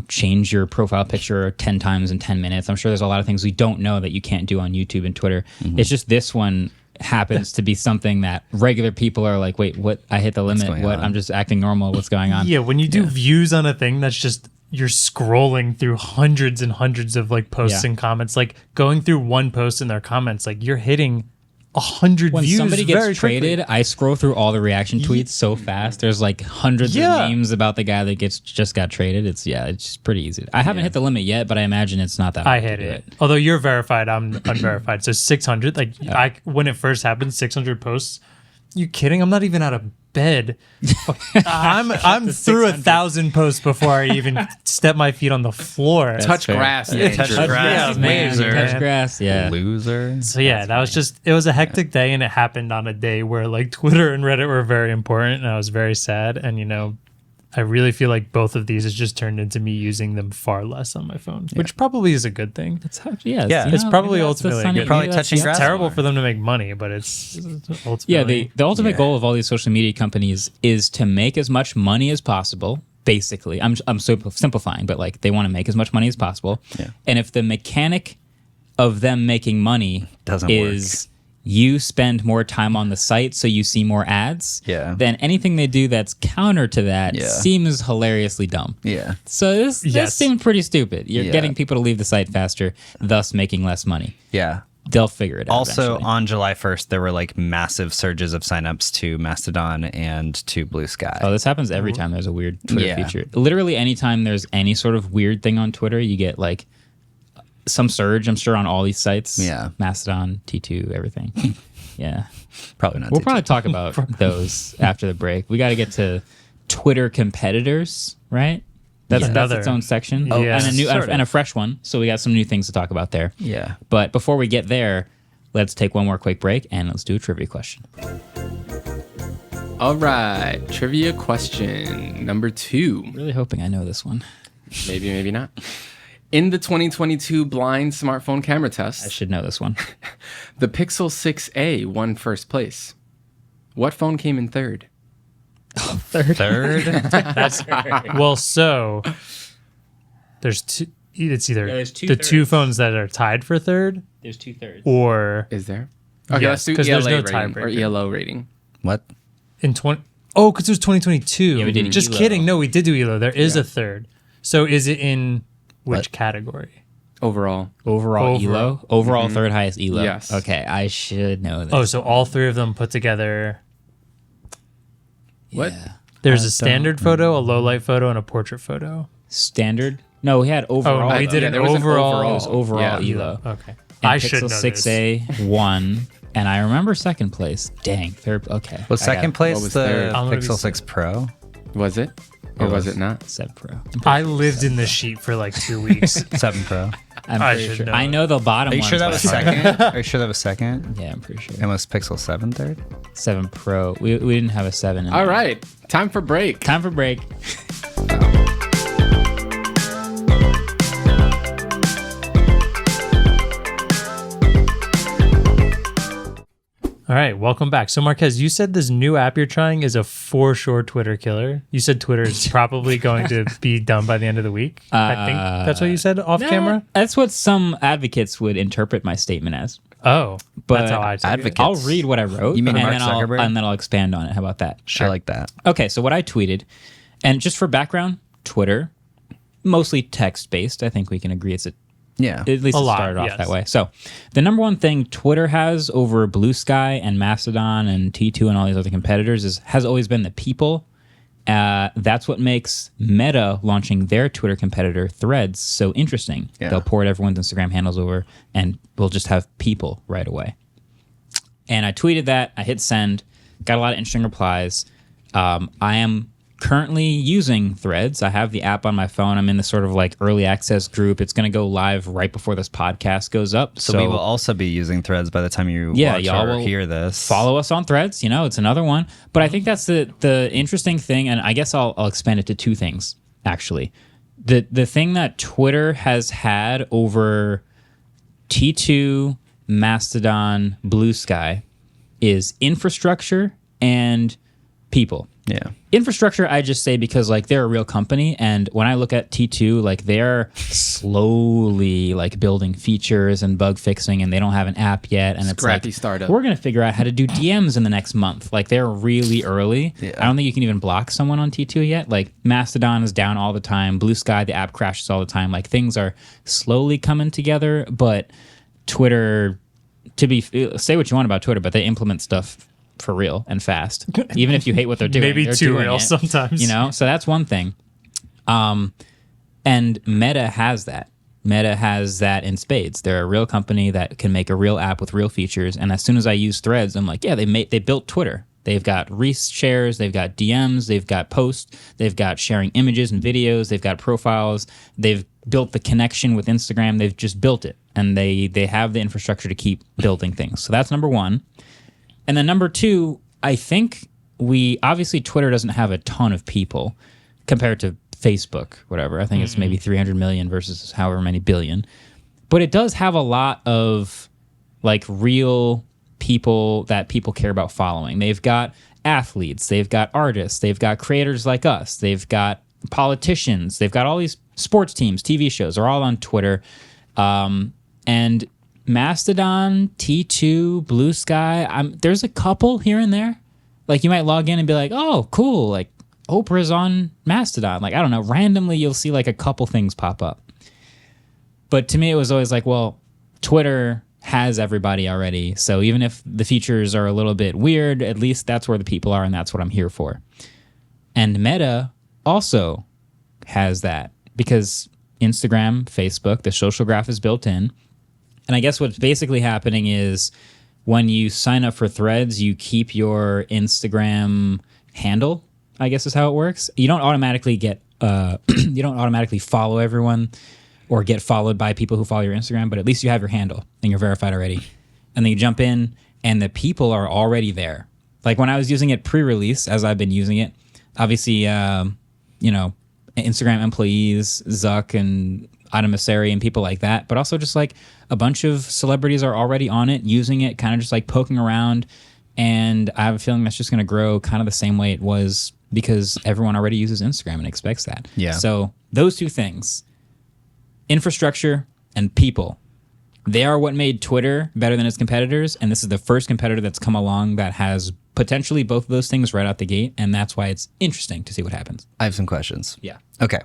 Speaker 1: change your profile picture 10 times in 10 minutes. I'm sure there's a lot of things we don't know that you can't do on YouTube and Twitter. Mm-hmm. It's just this one happens to be something that regular people are like, wait, what? I hit the limit. What? I'm just acting normal. What's going on?
Speaker 2: Yeah, when you do views on a thing, that's just you're scrolling through hundreds and hundreds of like posts and comments. Like going through one post in their comments, like you're hitting 100
Speaker 1: When
Speaker 2: views
Speaker 1: somebody
Speaker 2: very
Speaker 1: gets traded,
Speaker 2: quickly.
Speaker 1: I scroll through all the reaction tweets so fast. There's like hundreds of memes about the guy that just got traded. It's just pretty easy. I haven't hit the limit yet, but I imagine it's not that hard.
Speaker 2: I hit it. Although you're verified, I'm unverified. So 600. Like when it first happened, 600 posts. You kidding? I'm not even out of bed. I'm through 1,000 posts before I even step my feet on the floor.
Speaker 4: Touch grass.
Speaker 3: Yeah, touch grass.
Speaker 1: Man,
Speaker 3: Loser.
Speaker 1: touch grass. Yeah.
Speaker 3: Loser.
Speaker 2: So yeah, that was just, it was a hectic day, and it happened on a day where like Twitter and Reddit were very important, and I was very sad. And I really feel like both of these has just turned into me using them far less on my phone, which probably is a good thing.
Speaker 1: That's how.
Speaker 2: It's probably ultimately
Speaker 3: You're probably touching grass.
Speaker 2: It's terrible
Speaker 3: more.
Speaker 2: for them to make money, but it's ultimately.
Speaker 1: Yeah, the ultimate goal of all these social media companies is to make as much money as possible. Basically, I'm simplifying, but like they want to make as much money as possible.
Speaker 3: Yeah.
Speaker 1: And if the mechanic of them making money
Speaker 3: Doesn't
Speaker 1: is you spend more time on the site so you see more ads, then anything they do that's counter to that seems hilariously dumb.
Speaker 3: Yeah.
Speaker 1: So this seemed pretty stupid. You're getting people to leave the site faster, thus making less money.
Speaker 3: Yeah.
Speaker 1: They'll figure it out.
Speaker 3: Also,
Speaker 1: eventually.
Speaker 3: on July 1st, there were like massive surges of signups to Mastodon and to Blue Sky.
Speaker 1: Oh, this happens every time there's a weird Twitter feature. Literally, anytime there's any sort of weird thing on Twitter, you get like some surge, I'm sure, on all these sites.
Speaker 3: Yeah.
Speaker 1: Mastodon, T2, everything. Yeah.
Speaker 3: Probably not.
Speaker 1: We'll probably talk about those after the break. We got to get to Twitter competitors, right? That's its own section.
Speaker 2: Oh, yes.
Speaker 1: And a fresh one. So we got some new things to talk about there.
Speaker 3: Yeah.
Speaker 1: But before we get there, let's take one more quick break and let's do a trivia question.
Speaker 4: All right, trivia question number 2.
Speaker 1: Really hoping I know this one.
Speaker 4: Maybe, maybe not. In the 2022 blind smartphone camera
Speaker 1: I
Speaker 4: test,
Speaker 1: should know this one.
Speaker 4: the Pixel 6a won first place. What phone came in third?
Speaker 3: Third?
Speaker 2: That's well. So there's two. It's either
Speaker 1: there's two
Speaker 2: the two
Speaker 1: thirds.
Speaker 2: phones that are tied for third,
Speaker 1: There's 2/3.
Speaker 2: or
Speaker 4: Is there? Okay,
Speaker 2: Yes,
Speaker 4: let's do
Speaker 2: 'cause
Speaker 4: ELA
Speaker 2: there's no
Speaker 4: rating or
Speaker 2: tiebreaker.
Speaker 4: ELO rating.
Speaker 3: What?
Speaker 2: in 20. Oh, because it was 2022.
Speaker 1: Yeah, we did
Speaker 2: Just
Speaker 1: ELO.
Speaker 2: kidding. No, we did do ELO. There is a third. So is it in which category?
Speaker 4: Overall.
Speaker 1: Overall ELO? Overall third highest ELO.
Speaker 4: Yes.
Speaker 1: Okay, I should know this.
Speaker 2: Oh, so all three of them put together.
Speaker 4: What?
Speaker 1: Yeah.
Speaker 2: There's a standard photo, a low light photo, and a portrait photo.
Speaker 1: Standard? No, we had overall.
Speaker 2: Oh, we did
Speaker 4: Yeah,
Speaker 2: an
Speaker 4: there was an
Speaker 2: overall.
Speaker 1: It was overall
Speaker 4: Yeah.
Speaker 1: ELO.
Speaker 2: Okay.
Speaker 1: And
Speaker 2: I should know
Speaker 1: Pixel
Speaker 2: this.
Speaker 1: 6a won, and I remember second place. Dang, third. Okay.
Speaker 3: Was second place
Speaker 4: What was
Speaker 3: the
Speaker 4: third?
Speaker 2: I'm gonna be
Speaker 3: Pixel 6 Pro?
Speaker 4: Was it? Or was it not?
Speaker 1: 7 Pro.
Speaker 2: I lived in the sheet for like 2 weeks.
Speaker 3: 7 Pro.
Speaker 1: I'm
Speaker 2: I
Speaker 1: pretty
Speaker 2: should
Speaker 1: sure.
Speaker 2: know
Speaker 1: I
Speaker 2: it.
Speaker 1: know the bottom
Speaker 3: Are you
Speaker 1: ones
Speaker 3: sure that
Speaker 1: by
Speaker 3: was
Speaker 1: heart.
Speaker 3: second? Are you sure that was second?
Speaker 1: Yeah, I'm pretty sure.
Speaker 3: And was Pixel 7 third?
Speaker 1: 7 Pro. We didn't have a 7 in
Speaker 4: All
Speaker 1: there.
Speaker 4: right. Time for break.
Speaker 1: Time for break.
Speaker 2: All right, welcome back. So Marquez, you said this new app you're trying is a for sure Twitter killer. You said Twitter is probably going to be done by the end of the week. I think that's what you said off camera.
Speaker 1: That's what some advocates would interpret my statement as.
Speaker 2: Oh,
Speaker 1: But
Speaker 2: that's how I took it.
Speaker 3: advocate-
Speaker 1: I'll read what I wrote
Speaker 3: You mean
Speaker 1: and,
Speaker 3: Mark
Speaker 1: then
Speaker 3: Zuckerberg?
Speaker 1: and then I'll expand on it. How about that?
Speaker 3: I like that.
Speaker 1: Okay, so what I tweeted, and just for background, Twitter, mostly text based. I think we can agree it's
Speaker 3: Yeah.
Speaker 1: at least
Speaker 2: A
Speaker 1: it
Speaker 2: lot,
Speaker 1: started off
Speaker 2: yes.
Speaker 1: that way. So the number one thing Twitter has over Blue Sky and Mastodon and T2 and all these other competitors has always been the people. That's what makes Meta launching their Twitter competitor Threads so interesting.
Speaker 3: Yeah.
Speaker 1: They'll port everyone's Instagram handles over and we'll just have people right away. And I tweeted that. I hit send. Got a lot of interesting replies. I am currently using Threads. I have the app on my phone. I'm in the sort of like early access group. It's going to go live right before this podcast goes up.
Speaker 3: So we will also be using Threads by the time you watch
Speaker 1: y'all
Speaker 3: or
Speaker 1: will
Speaker 3: hear this.
Speaker 1: follow us on Threads. You know, it's another one. But I think that's the interesting thing, and I guess I'll expand it to two things, actually. The thing that Twitter has had over T2, Mastodon, Blue Sky is infrastructure and people.
Speaker 3: Yeah.
Speaker 1: Infrastructure, I just say because like they're a real company, and when I look at T2, like they're slowly like building features and bug fixing, and they don't have an app yet, and
Speaker 4: Scrappy
Speaker 1: it's like
Speaker 4: startup.
Speaker 1: we're gonna figure out how to do DMs in the next month. Like they're really early.
Speaker 3: Yeah.
Speaker 1: I don't think you can even block someone on T2 yet. Like Mastodon is down all the time. Blue Sky, the app crashes all the time. Like things are slowly coming together, but Twitter say what you want about Twitter, but they implement stuff for real and fast. Even if you hate what they're doing,
Speaker 2: Maybe
Speaker 1: they're
Speaker 2: too
Speaker 1: doing
Speaker 2: real
Speaker 1: it,
Speaker 2: sometimes.
Speaker 1: you know. So that's one thing. And Meta has that. Meta has that in spades. They're a real company that can make a real app with real features. And as soon as I use Threads, I'm like, yeah, they built Twitter. They've got reshares, they've got DMs, they've got posts, they've got sharing images and videos, they've got profiles, they've built the connection with Instagram. They've just built it, and they have the infrastructure to keep building things. So that's number one. And then number two, I think obviously Twitter doesn't have a ton of people compared to Facebook, whatever. I think it's maybe 300 million versus however many billion. But it does have a lot of like real people that people care about following. They've got athletes, they've got artists, they've got creators like us, they've got politicians, they've got all these sports teams, TV shows are all on Twitter. And Mastodon, T2, Blue Sky, there's a couple here and there. Like you might log in and be like, oh, cool, like Oprah's on Mastodon. Like, I don't know, randomly you'll see like a couple things pop up. But to me, it was always like, well, Twitter has everybody already. So even if the features are a little bit weird, at least that's where the people are, and that's what I'm here for. And Meta also has that because Instagram, Facebook, the social graph is built in. And I guess what's basically happening is when you sign up for Threads, you keep your Instagram handle, I guess is how it works. You don't automatically follow everyone or get followed by people who follow your Instagram, but at least you have your handle and you're verified already. And then you jump in and the people are already there. Like when I was using it pre-release, as I've been using it, obviously, Instagram employees, Zuck and Adam Mosseri and people like that, but also just like a bunch of celebrities are already on it, using it, kind of just like poking around. And I have a feeling that's just going to grow kind of the same way it was because everyone already uses Instagram and expects that.
Speaker 3: Yeah.
Speaker 1: So those two things, infrastructure and people, they are what made Twitter better than its competitors. And this is the first competitor that's come along that has potentially both of those things right out the gate. And that's why it's interesting to see what happens.
Speaker 3: I have some questions.
Speaker 1: Yeah.
Speaker 3: Okay.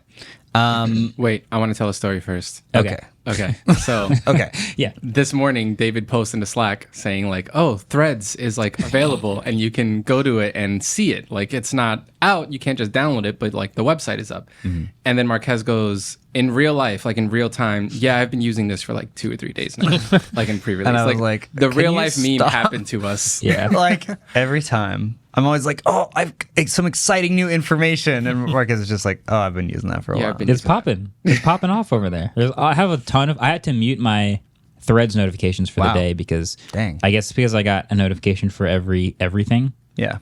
Speaker 4: Wait, I want to tell a story first.
Speaker 3: Okay.
Speaker 4: Okay. So
Speaker 3: Okay.
Speaker 1: Yeah.
Speaker 4: this morning, David posted into Slack saying like, oh, Threads is like available and you can go to it and see it. Like it's not out. You can't just download it, but like the website is up. Mm-hmm. And then Marquez goes, in real life, like in real time, yeah, I've been using this for like 2 or 3 days now, like in pre-release.
Speaker 3: And I was like,
Speaker 4: the
Speaker 3: can
Speaker 4: real
Speaker 3: you
Speaker 4: life meme
Speaker 3: stop?
Speaker 4: happened to us.
Speaker 1: Yeah.
Speaker 3: Like every time. I'm always like, oh, I've some exciting new information. And Marcus is just like, oh, I've been using that for a
Speaker 4: Yeah,
Speaker 3: while.
Speaker 4: I've been
Speaker 1: It's popping. It's popping off over there. I have a ton of. I had to mute my Threads notifications for
Speaker 3: Wow.
Speaker 1: the day because
Speaker 3: Dang.
Speaker 1: I guess because I got a notification for everything.
Speaker 3: Yeah.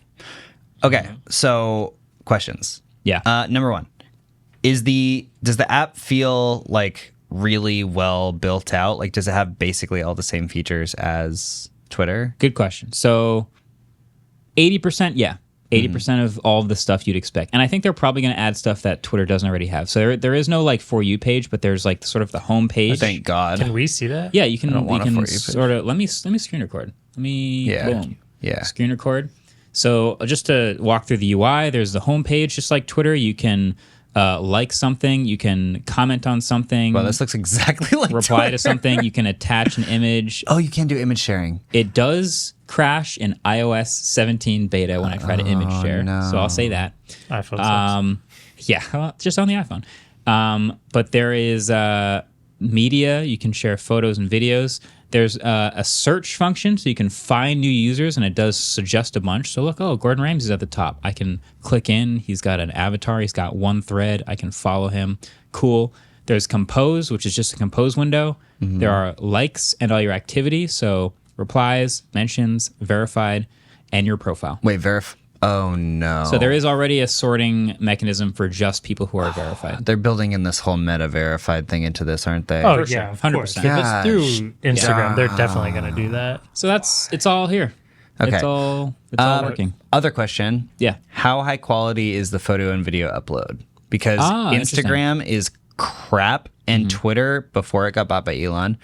Speaker 3: Okay. So questions.
Speaker 1: Yeah.
Speaker 3: Number one, does the app feel like really well built out? Like, does it have basically all the same features as Twitter?
Speaker 1: Good question. So 80%, yeah. 80% of all of the stuff you'd expect. And I think they're probably going to add stuff that Twitter doesn't already have. So there is no like For You page, but there's like sort of the home page.
Speaker 3: Thank God.
Speaker 2: Can we see that?
Speaker 1: Yeah, you can.
Speaker 3: don't want a
Speaker 1: You
Speaker 3: For
Speaker 1: can
Speaker 3: You page.
Speaker 1: sort of let me screen record. Boom.
Speaker 3: Yeah.
Speaker 1: Screen record. So just to walk through the UI, there's the home page, just like Twitter. You can like something, you can comment on something.
Speaker 3: Well, this looks exactly like
Speaker 1: reply
Speaker 3: Twitter.
Speaker 1: to something. You can attach an image.
Speaker 3: Oh, you can do image sharing.
Speaker 1: It does crash in iOS 17 beta when I try to image share.
Speaker 3: no.
Speaker 1: So I'll say that.
Speaker 2: iPhone 6.
Speaker 1: Yeah, well, just on the iPhone. But there is media. You can share photos and videos. There's a search function, so you can find new users, and it does suggest a bunch. So look, Gordon Ramsay's at the top. I can click in. He's got an avatar. He's got one thread. I can follow him. Cool. There's Compose, which is just a Compose window. Mm-hmm. There are likes and all your activity, so replies, mentions, verified, and your profile.
Speaker 3: Wait, Oh, no.
Speaker 1: So there is already a sorting mechanism for just people who are verified.
Speaker 3: They're building in this whole meta verified thing into this, aren't they?
Speaker 2: Oh,
Speaker 1: sure.
Speaker 2: yeah, of
Speaker 1: 100%.
Speaker 2: course. If it's through Instagram, they're definitely going to do that.
Speaker 1: So it's all here.
Speaker 3: Okay.
Speaker 1: It's all working.
Speaker 3: Other question.
Speaker 1: Yeah.
Speaker 3: How high quality is the photo and video upload? Because
Speaker 1: Interesting.
Speaker 3: Instagram is crap and Twitter, before it got bought by Elon,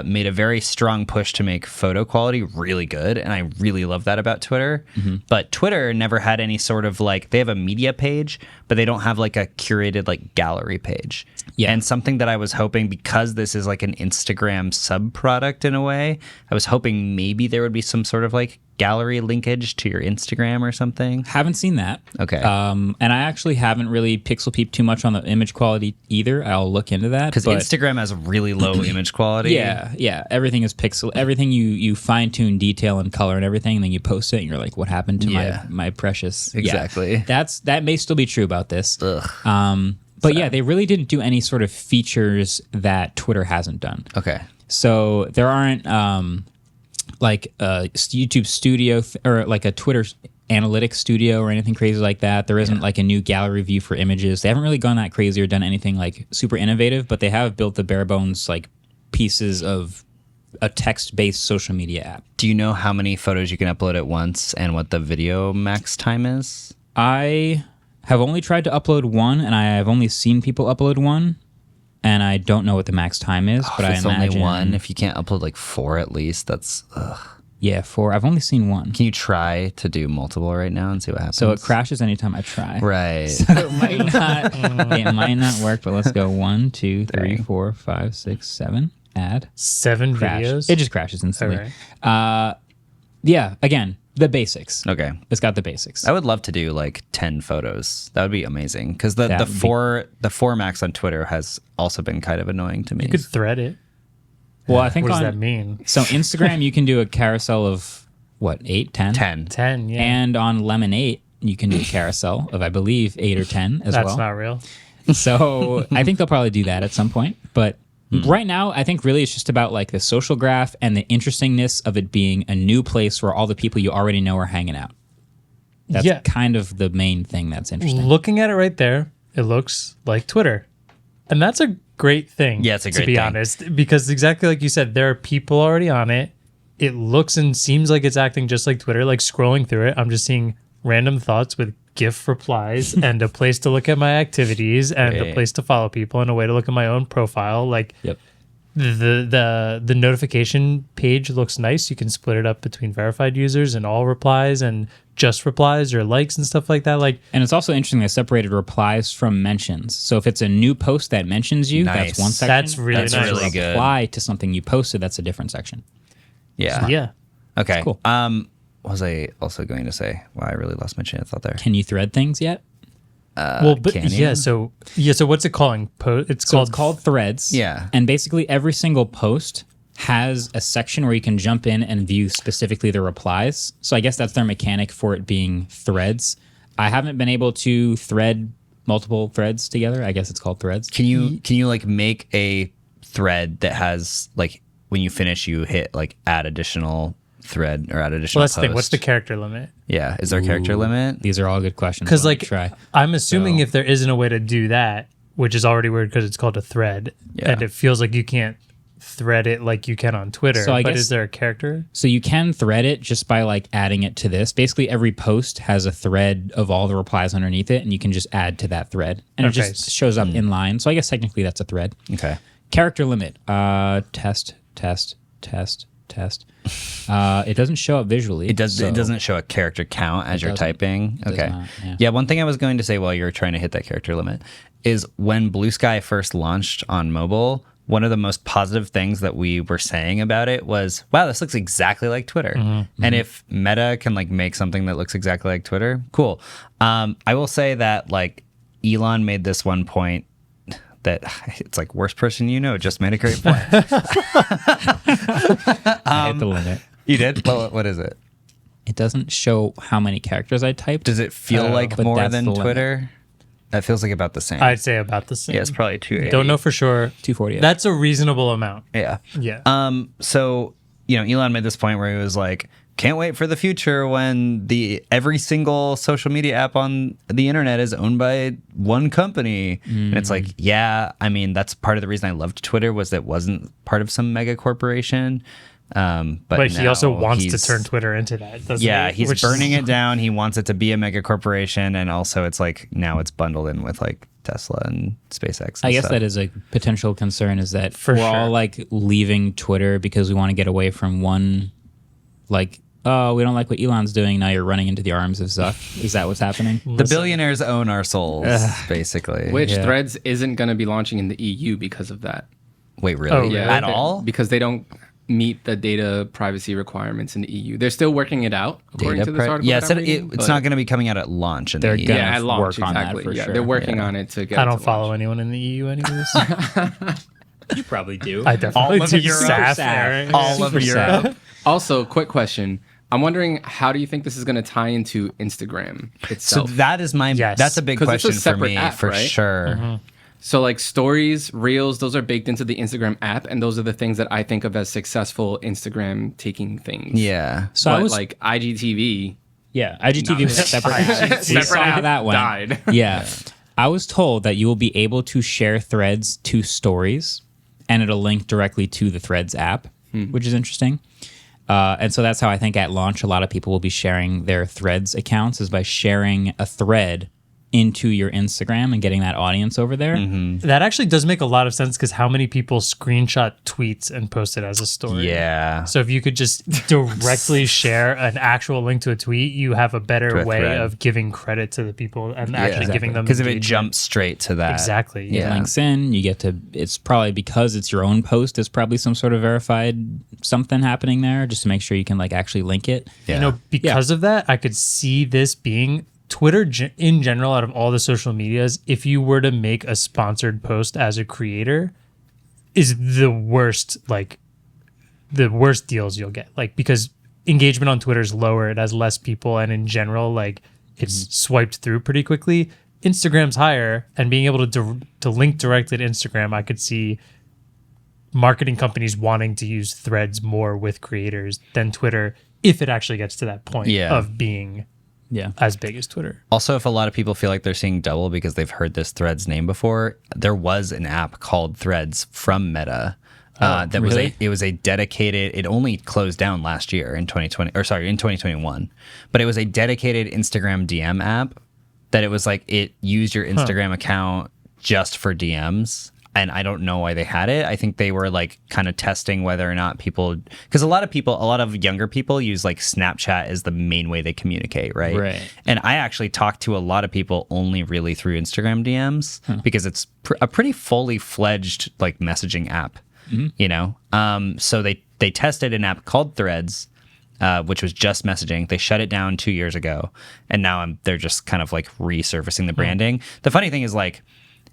Speaker 3: made a very strong push to make photo quality really good, and I really love that about Twitter. But Twitter never had any sort of like, they have a media page, but they don't have like a curated like gallery page.
Speaker 1: Yeah.
Speaker 3: And something that I was hoping, because this is like an Instagram sub product in a way, I was hoping maybe there would be some sort of like gallery linkage to your Instagram or something.
Speaker 1: Haven't seen that.
Speaker 3: Okay.
Speaker 1: And I actually haven't really pixel peeped too much on the image quality either. I'll look into that.
Speaker 3: Because Instagram has really low image quality.
Speaker 1: Yeah. Everything is pixel. Everything you fine tune detail and color and everything, and then you post it, and you're like, "What happened to my precious?"
Speaker 3: Exactly.
Speaker 1: Yeah, that may still be true about this. But yeah, they really didn't do any sort of features that Twitter hasn't done.
Speaker 3: Okay.
Speaker 1: So there aren't like a YouTube studio or like a Twitter analytics studio or anything crazy like that. There isn't like a new gallery view for images. They haven't really gone that crazy or done anything like super innovative, but they have built the bare bones like pieces of a text-based social media app.
Speaker 3: Do you know how many photos you can upload at once and what the video max time is?
Speaker 1: I have only tried to upload one, and I have only seen people upload one, and I don't know what the max time is, but I
Speaker 3: it's
Speaker 1: imagine
Speaker 3: only one. If you can't upload like 4 at least, that's...
Speaker 1: Yeah, 4. I've only seen one.
Speaker 3: Can you try to do multiple right now and see what happens?
Speaker 1: So it crashes anytime I try.
Speaker 3: Right.
Speaker 1: So it might not work, but let's go 1, 2, 3, 4, 5, 6, 7. Add.
Speaker 2: 7
Speaker 1: Crash.
Speaker 2: videos?
Speaker 1: It just crashes instantly.
Speaker 2: All
Speaker 1: Yeah, again, the basics.
Speaker 3: Okay.
Speaker 1: It's got the basics.
Speaker 3: I would love to do like 10 photos. That would be amazing. Because the
Speaker 1: That would
Speaker 3: the 4 max on Twitter has also been kind of annoying to me.
Speaker 2: You could thread it.
Speaker 1: Well, I think
Speaker 2: What does
Speaker 1: on
Speaker 2: that mean?
Speaker 1: So Instagram, you can do a carousel of what, 8, 10?
Speaker 3: 10.
Speaker 2: 10, yeah.
Speaker 1: And on Lemon 8, you can do a carousel of, I believe, 8 or 10 as
Speaker 2: That's
Speaker 1: well.
Speaker 2: not real.
Speaker 1: So I think they'll probably do that at some point. But right now, I think really it's just about like the social graph and the interestingness of it being a new place where all the people you already know are hanging out. That's kind of the main thing that's interesting.
Speaker 2: Looking at it right there, it looks like Twitter. And that's a great thing.
Speaker 3: Yeah, it's a great
Speaker 2: to be
Speaker 3: thing.
Speaker 2: honest, because exactly like you said, there are people already on it. It looks and seems like it's acting just like Twitter. Like scrolling through it, I'm just seeing random thoughts with GIF replies and a place to look at my activities and a place to follow people and a way to look at my own profile. Like the notification page looks nice. You can split it up between verified users and all replies and just replies or likes and stuff like that. Like,
Speaker 1: and it's also interesting they separated replies from mentions. So if it's a new post that mentions you,
Speaker 3: Nice.
Speaker 1: that's one section.
Speaker 2: That's really
Speaker 3: That's
Speaker 2: nice.
Speaker 3: really good.
Speaker 1: Reply to something you posted, that's a different section.
Speaker 3: Yeah.
Speaker 2: Yeah.
Speaker 3: Okay.
Speaker 1: Cool.
Speaker 3: What was I also going to say? Wow, I really lost my train of thought there.
Speaker 1: Can you thread things yet?
Speaker 2: Well, but
Speaker 3: can you?
Speaker 2: so what's it calling? It's
Speaker 1: So it's called Threads.
Speaker 3: Yeah.
Speaker 1: And basically every single post has a section where you can jump in and view specifically the replies. So I guess that's their mechanic for it being Threads. I haven't been able to thread multiple threads together. I guess it's called Threads.
Speaker 3: Can you like make a thread that has like when you finish you hit like add additional thread or add additional
Speaker 2: Well, that's the thing.
Speaker 3: post?
Speaker 2: What's the character limit?
Speaker 3: Yeah, is there a character limit?
Speaker 1: These are all good questions.
Speaker 2: Because
Speaker 1: Let me
Speaker 2: like
Speaker 1: try.
Speaker 2: I'm assuming
Speaker 1: So-
Speaker 2: if there isn't a way to do that, which is already weird because it's called a thread,
Speaker 3: Yeah.
Speaker 2: and it feels like you can't thread it like you can on Twitter.
Speaker 1: So I
Speaker 2: but
Speaker 1: guess-
Speaker 2: is there a character?
Speaker 1: So you can thread it just by like adding it to this. Basically, every post has a thread of all the replies underneath it, and you can just add to that thread, and
Speaker 2: Okay.
Speaker 1: it just shows up in line. So I guess technically that's a thread.
Speaker 3: Okay.
Speaker 1: Character limit. Test. It doesn't show up visually.
Speaker 3: It does.
Speaker 1: so-
Speaker 3: It doesn't show a character count as you're
Speaker 1: doesn't.
Speaker 3: typing.
Speaker 1: It does
Speaker 3: Okay.
Speaker 1: not, yeah.
Speaker 3: Yeah. One thing I was going to say while you were trying to hit that character limit is when Blue Sky first launched on mobile. One of the most positive things that we were saying about it was, "Wow, this looks exactly like Twitter." And if Meta can like make something that looks exactly like Twitter, cool. I will say that like Elon made this one point that it's like worst person you know just made a great point.
Speaker 1: I hit the limit.
Speaker 3: You did? Well, what is it?
Speaker 1: It doesn't show how many characters I typed.
Speaker 3: Does it feel like
Speaker 1: but
Speaker 3: more
Speaker 1: that's
Speaker 3: than
Speaker 1: the limit.
Speaker 3: Twitter? That feels like about the same.
Speaker 2: I'd say about the same.
Speaker 3: Yeah, it's probably 280.
Speaker 2: Don't know for sure.
Speaker 1: 240.
Speaker 2: That's a reasonable amount.
Speaker 3: Yeah.
Speaker 2: Yeah.
Speaker 3: So, you know, Elon made this point where he was like, can't wait for the future when every single social media app on the internet is owned by one company. And it's like, yeah, I mean, that's part of the reason I loved Twitter was that it wasn't part of some mega corporation. But
Speaker 2: he also
Speaker 3: now
Speaker 2: wants to
Speaker 3: he's-
Speaker 2: turn Twitter into that, doesn't
Speaker 3: Yeah,
Speaker 2: he?
Speaker 3: he's burning it down. He wants it to be a mega corporation. And also it's like now it's bundled in with like Tesla and SpaceX.
Speaker 1: I guess that is a potential concern, is that we're all like leaving Twitter because we want to get away from one, like, oh, we don't like what Elon's doing. Now you're running into the arms of Zuck. Is that what's happening?
Speaker 3: The billionaires own our souls, basically.
Speaker 4: Which Threads isn't going to be launching in the EU because of that.
Speaker 3: Wait, really?
Speaker 2: Oh, yeah.
Speaker 3: At all?
Speaker 4: Because they don't meet the data privacy requirements in the EU. They're still working it out, according to this article.
Speaker 3: Yeah,
Speaker 4: it's
Speaker 3: not going to be coming out at launch in the EU.
Speaker 1: gonna
Speaker 4: at launch,
Speaker 1: work on that
Speaker 4: exactly.
Speaker 1: for
Speaker 4: Yeah,
Speaker 1: sure.
Speaker 4: they're working on it to get.
Speaker 2: I
Speaker 4: it
Speaker 2: don't
Speaker 4: to
Speaker 2: follow
Speaker 4: launch.
Speaker 2: anyone in the EU anyways.
Speaker 1: You probably do.
Speaker 2: I definitely
Speaker 3: All of
Speaker 2: do.
Speaker 3: Europe.
Speaker 2: SAF,
Speaker 1: SAF.
Speaker 2: Aaron.
Speaker 3: All of
Speaker 1: Super
Speaker 3: Europe.
Speaker 1: sad.
Speaker 4: Also, quick question. I'm wondering, how do you think this is going to tie into Instagram
Speaker 3: So
Speaker 4: itself?
Speaker 3: that is
Speaker 2: Yes.
Speaker 3: that's a big
Speaker 4: 'Cause it's a
Speaker 3: question for
Speaker 4: separate
Speaker 3: me,
Speaker 4: app,
Speaker 3: for
Speaker 4: right?
Speaker 3: sure.
Speaker 4: So like stories, reels, those are baked into the Instagram app, and those are the things that I think of as successful Instagram taking things.
Speaker 3: Yeah.
Speaker 1: So
Speaker 4: But
Speaker 1: I was
Speaker 4: like IGTV,
Speaker 1: Yeah, IGTV was separate. We
Speaker 4: Separate
Speaker 1: saw how
Speaker 4: app
Speaker 1: that went.
Speaker 4: died.
Speaker 1: Yeah. I was told that you will be able to share threads to stories, and it'll link directly to the Threads app, which is interesting. And so that's how I think at launch a lot of people will be sharing their Threads accounts, is by sharing a thread into your Instagram and getting that audience over there.
Speaker 2: That actually does make a lot of sense, because how many people screenshot tweets and post it as a story?
Speaker 3: Yeah.
Speaker 2: So if you could just directly share an actual link to a tweet, you have a better
Speaker 3: To a
Speaker 2: way
Speaker 3: thread.
Speaker 2: of giving credit to the people and actually giving them
Speaker 3: Because if it
Speaker 2: engagement.
Speaker 3: jumps straight to that.
Speaker 2: Exactly.
Speaker 1: It
Speaker 3: Yeah.
Speaker 1: links in, you get to, it's probably because it's your own post, there's probably some sort of verified something happening there just to make sure you can like actually link it.
Speaker 3: Yeah.
Speaker 2: You know, because of that, I could see this being Twitter in general, out of all the social medias, if you were to make a sponsored post as a creator, is the worst, like the worst deals you'll get. Like, because engagement on Twitter is lower, it has less people, and in general, like it's swiped through pretty quickly. Instagram's higher, and being able to link directly to Instagram, I could see marketing companies wanting to use Threads more with creators than Twitter, if it actually gets to that point of being as big as Twitter.
Speaker 3: Also, if a lot of people feel like they're seeing double because they've heard this Threads name before, there was an app called Threads from Meta. That
Speaker 1: really?
Speaker 3: was a dedicated. It only closed down last year in 2020, or sorry, in 2021. But it was a dedicated Instagram DM app. That it was like it used your Instagram account just for DMs. And I don't know why they had it. I think they were like kind of testing whether or not people, because a lot of younger people use like Snapchat as the main way they communicate, right?
Speaker 1: Right.
Speaker 3: And I actually talk to a lot of people only really through Instagram DMs because it's a pretty fully fledged like messaging app, you know? So they tested an app called Threads, which was just messaging. They shut it down 2 years ago. And now they're just kind of like resurfacing the branding. The funny thing is like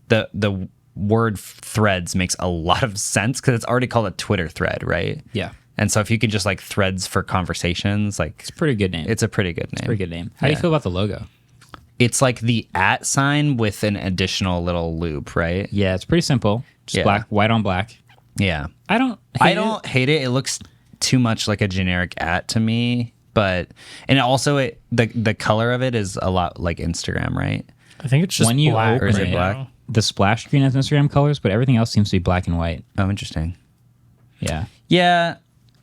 Speaker 3: the word Threads makes a lot of sense because it's already called a Twitter thread, right?
Speaker 1: Yeah.
Speaker 3: And so if you could just like Threads for conversations, like
Speaker 1: It's a pretty good name.
Speaker 3: it's a pretty good name.
Speaker 1: Pretty good name. How do you feel about the logo?
Speaker 3: It's like the @ sign with an additional little loop, right?
Speaker 1: Yeah, it's pretty simple. Just
Speaker 3: Yeah.
Speaker 1: black, white on black.
Speaker 3: Yeah.
Speaker 1: I don't
Speaker 3: hate it. It looks too much like a generic @ to me, but and also the color of it is a lot like Instagram, right?
Speaker 2: I think it's just
Speaker 1: when you
Speaker 2: black.
Speaker 1: open
Speaker 3: Or is it
Speaker 1: it,
Speaker 3: black?
Speaker 1: the splash screen has Instagram colors, but everything else seems to be black and white.
Speaker 3: Oh, interesting.
Speaker 1: Yeah.
Speaker 3: Yeah.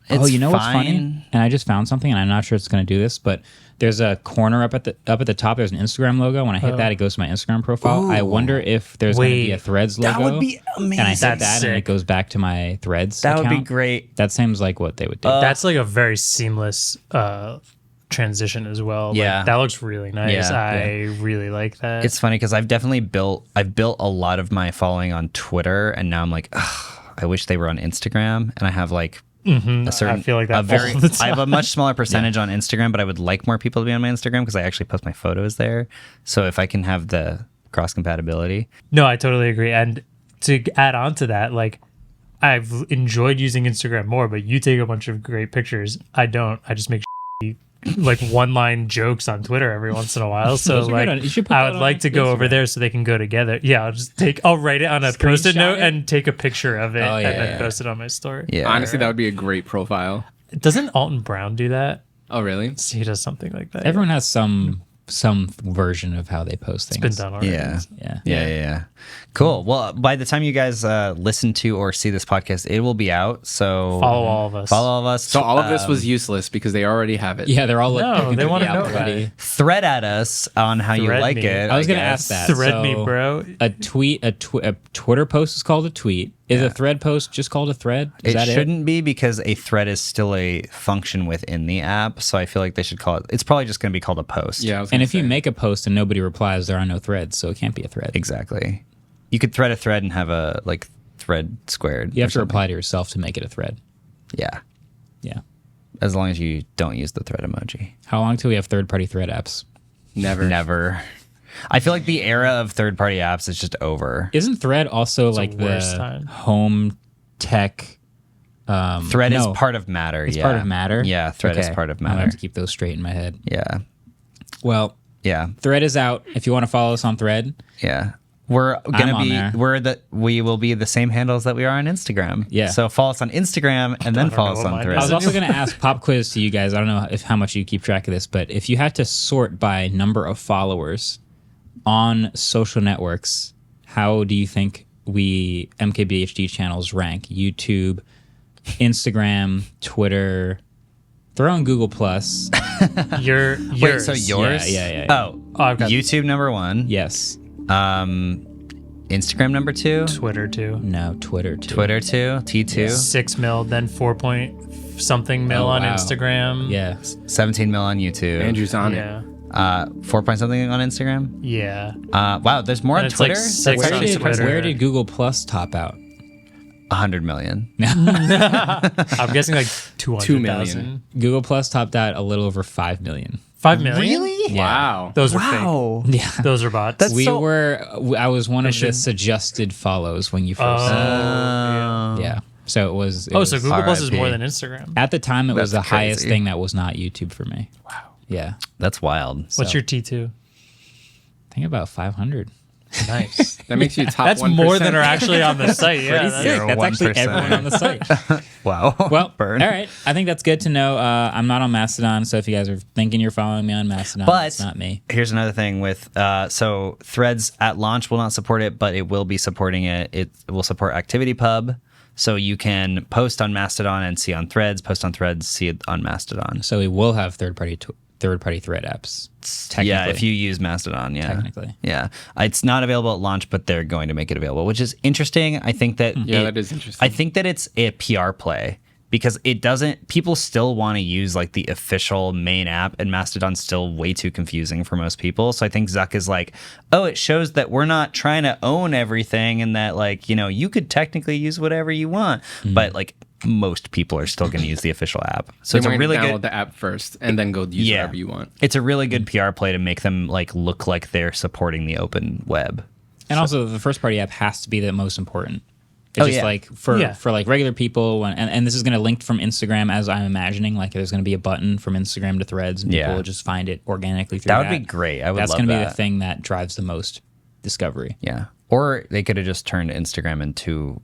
Speaker 3: It's
Speaker 1: you know what's
Speaker 3: fine.
Speaker 1: funny? And I just found something, and I'm not sure it's going to do this, but there's a corner up at the top. There's an Instagram logo. When I hit that, it goes to my Instagram profile. I wonder if there's going to be a Threads logo.
Speaker 3: That would be amazing.
Speaker 1: And I hit
Speaker 2: That's
Speaker 1: that, and it
Speaker 2: sick.
Speaker 1: goes back to my Threads.
Speaker 3: That would be
Speaker 1: account.
Speaker 3: great.
Speaker 1: That seems like what they would do.
Speaker 2: That's like a very seamless transition as well.
Speaker 3: Yeah.
Speaker 2: Like, that looks really nice.
Speaker 3: Yeah.
Speaker 2: I really like that.
Speaker 3: It's funny because I've built a lot of my following on Twitter, and now I'm like, ugh, I wish they were on Instagram. And I have like a certain,
Speaker 2: I feel like that
Speaker 3: a very,
Speaker 2: all the time.
Speaker 3: I have a much smaller percentage on Instagram, but I would like more people to be on my Instagram because I actually post my photos there. So if I can have the cross compatibility,
Speaker 2: No, I totally agree. And to add on to that, like, I've enjoyed using Instagram more, but you take a bunch of great pictures. I don't. I just make like one-line jokes on Twitter every once in a while. So
Speaker 1: Those are good.
Speaker 2: like,
Speaker 1: You should put
Speaker 2: I
Speaker 1: that
Speaker 2: would
Speaker 1: on
Speaker 2: like to go over
Speaker 1: Instagram.
Speaker 2: there so they can go together. Yeah, I'll write it on a post-it
Speaker 1: Screenshot
Speaker 2: note
Speaker 1: it?
Speaker 2: and take a picture of it
Speaker 1: Oh,
Speaker 2: and
Speaker 1: yeah,
Speaker 2: then
Speaker 1: yeah.
Speaker 2: post it on my story.
Speaker 3: yeah.
Speaker 4: Honestly, that would be a great profile.
Speaker 2: Doesn't Alton Brown do that?
Speaker 4: Oh, really?
Speaker 2: He does something like that.
Speaker 1: Everyone has some some version of how they post things.
Speaker 2: It's been done already.
Speaker 3: Yeah. Cool. Well, by the time you guys listen to or see this podcast, it will be out. So
Speaker 2: Follow all of us.
Speaker 4: So all of this was useless because they already have it.
Speaker 1: Yeah, they're all
Speaker 2: No, they want to know
Speaker 1: already.
Speaker 2: about it.
Speaker 3: Thread at us on how you
Speaker 2: Thread
Speaker 3: like
Speaker 2: me.
Speaker 3: it.
Speaker 1: I was going to
Speaker 3: guess.
Speaker 1: ask that.
Speaker 2: Thread me, bro.
Speaker 1: A Twitter post is called a tweet. Is a thread post just called a thread? Is
Speaker 3: It
Speaker 1: that
Speaker 3: shouldn't be because a thread is still a function within the app. So I feel like they should call it. It's probably just going to be called a post.
Speaker 4: Yeah. I was
Speaker 1: And
Speaker 4: gonna
Speaker 1: if you
Speaker 4: say.
Speaker 1: make a post and nobody replies, there are no threads, so it can't be a thread.
Speaker 3: Exactly. You could thread a thread and have a like thread squared.
Speaker 1: You have
Speaker 3: or
Speaker 1: to
Speaker 3: something.
Speaker 1: reply to yourself to make it a thread.
Speaker 3: Yeah.
Speaker 1: Yeah.
Speaker 3: As long as you don't use the thread emoji.
Speaker 1: How long till we have third-party thread apps?
Speaker 3: Never. I feel like the era of third-party apps is just over.
Speaker 1: Isn't Thread also like
Speaker 2: the worst
Speaker 1: the
Speaker 2: time.
Speaker 1: home tech?
Speaker 3: Thread
Speaker 1: no,
Speaker 3: is part of Matter.
Speaker 1: It's part of Matter.
Speaker 3: Yeah, Thread is
Speaker 1: Okay.
Speaker 3: part of
Speaker 1: I'm gonna
Speaker 3: Matter.
Speaker 1: have to keep those straight in my head.
Speaker 3: Yeah.
Speaker 1: Well,
Speaker 3: Yeah.
Speaker 1: Thread is out. If you want to follow us on Thread,
Speaker 3: Yeah. We're gonna
Speaker 1: on there.
Speaker 3: we will be the same handles that we are on Instagram.
Speaker 1: Yeah.
Speaker 3: So follow us on Instagram and then
Speaker 2: don't
Speaker 3: follow
Speaker 2: know
Speaker 3: us
Speaker 2: what
Speaker 3: on
Speaker 2: mine
Speaker 3: Thread.
Speaker 1: I was
Speaker 2: is.
Speaker 1: also going to ask pop quiz to you guys. I don't know how much you keep track of this, but if you had to sort by number of followers on social networks, how do you think we MKBHD channels rank? YouTube, Instagram, Twitter, throw in Google Plus.
Speaker 2: Yours.
Speaker 3: Wait, so yours?
Speaker 1: Yeah.
Speaker 3: Oh,
Speaker 2: I've got
Speaker 3: YouTube number 1.
Speaker 1: Yes.
Speaker 3: Instagram number 2.
Speaker 2: Twitter too.
Speaker 1: No, Twitter too.
Speaker 3: Twitter 2. T2.
Speaker 2: 6 mil, then 4 point something mil
Speaker 1: Oh,
Speaker 2: on
Speaker 1: wow.
Speaker 2: Instagram.
Speaker 1: Yeah.
Speaker 3: 17 mil on YouTube.
Speaker 4: Andrew's on it.
Speaker 2: Yeah.
Speaker 3: 4 point something on Instagram.
Speaker 2: Yeah.
Speaker 3: Wow, there's more
Speaker 2: And
Speaker 3: on
Speaker 2: it's like
Speaker 3: Twitter.
Speaker 2: 6
Speaker 1: Where
Speaker 2: on
Speaker 1: did,
Speaker 2: Twitter.
Speaker 1: where did Google Plus top out?
Speaker 3: 100 million.
Speaker 2: I'm guessing like
Speaker 4: 2 million.
Speaker 2: 200,000.
Speaker 1: Google Plus topped out a little over 5 million.
Speaker 2: 5 million?
Speaker 3: Really?
Speaker 4: Wow.
Speaker 2: Those are fake.
Speaker 1: Yeah.
Speaker 2: Those are bots.
Speaker 3: That's
Speaker 1: We
Speaker 3: so-
Speaker 1: were. I was one of the
Speaker 2: should-
Speaker 1: suggested follows when you
Speaker 2: Oh,
Speaker 1: first.
Speaker 2: yeah.
Speaker 1: Yeah. So it was. It
Speaker 2: Oh,
Speaker 1: was-
Speaker 2: so Google Plus is
Speaker 3: RIP.
Speaker 2: more than Instagram.
Speaker 1: at the time it was the
Speaker 3: That's
Speaker 1: highest
Speaker 3: crazy.
Speaker 1: thing that was not YouTube for me. Wow. Yeah.
Speaker 3: That's wild.
Speaker 2: What's
Speaker 1: So,
Speaker 2: your T2?
Speaker 1: I think about 500.
Speaker 2: Nice.
Speaker 4: That makes you top.
Speaker 2: That's
Speaker 4: 1%.
Speaker 2: more than are actually on the site. Yeah.
Speaker 3: Pretty
Speaker 2: that's-
Speaker 3: sick.
Speaker 1: That's actually
Speaker 3: 1%.
Speaker 1: everyone on the site.
Speaker 3: Wow.
Speaker 1: Well,
Speaker 3: Burn.
Speaker 1: all right. I think that's good to know. I'm not on Mastodon, so if you guys are thinking you're following me on Mastodon,
Speaker 3: But
Speaker 1: it's not me.
Speaker 3: Here's another thing with so Threads at launch will not support it, but it will be supporting it. It will support ActivityPub, so you can post on Mastodon and see on Threads, post on Threads, see it on Mastodon.
Speaker 1: So we will have third-party thread apps. Technically.
Speaker 3: Yeah, if you use Mastodon, yeah.
Speaker 1: Technically.
Speaker 3: Yeah. It's not available at launch, but they're going to make it available, which is interesting. I think that
Speaker 4: Yeah, that is interesting.
Speaker 3: I think that it's a PR play because it doesn't people still want to use like the official main app, and Mastodon's still way too confusing for most people. So I think Zuck is like, oh, it shows that we're not trying to own everything and that like, you could technically use whatever you want. But like most people are still going to use the official app. So
Speaker 4: So
Speaker 3: it's a really
Speaker 4: download
Speaker 3: good
Speaker 4: the app first and then go use whatever you want.
Speaker 3: It's a really good PR play to make them like look like they're supporting the open web.
Speaker 1: And also, the first-party app has to be the most important. It's
Speaker 3: Oh,
Speaker 1: just
Speaker 3: yeah.
Speaker 1: like for
Speaker 2: Yeah.
Speaker 1: like regular people, and this is going to link from Instagram as I'm imagining. Like there's going to be a button from Instagram to Threads, and people
Speaker 3: Yeah.
Speaker 1: will just find it organically through
Speaker 3: That
Speaker 1: that.
Speaker 3: would be great. I would
Speaker 1: That's
Speaker 3: love
Speaker 1: gonna be the
Speaker 3: that.
Speaker 1: thing that drives the most discovery.
Speaker 3: Yeah. Or they could have just turned Instagram into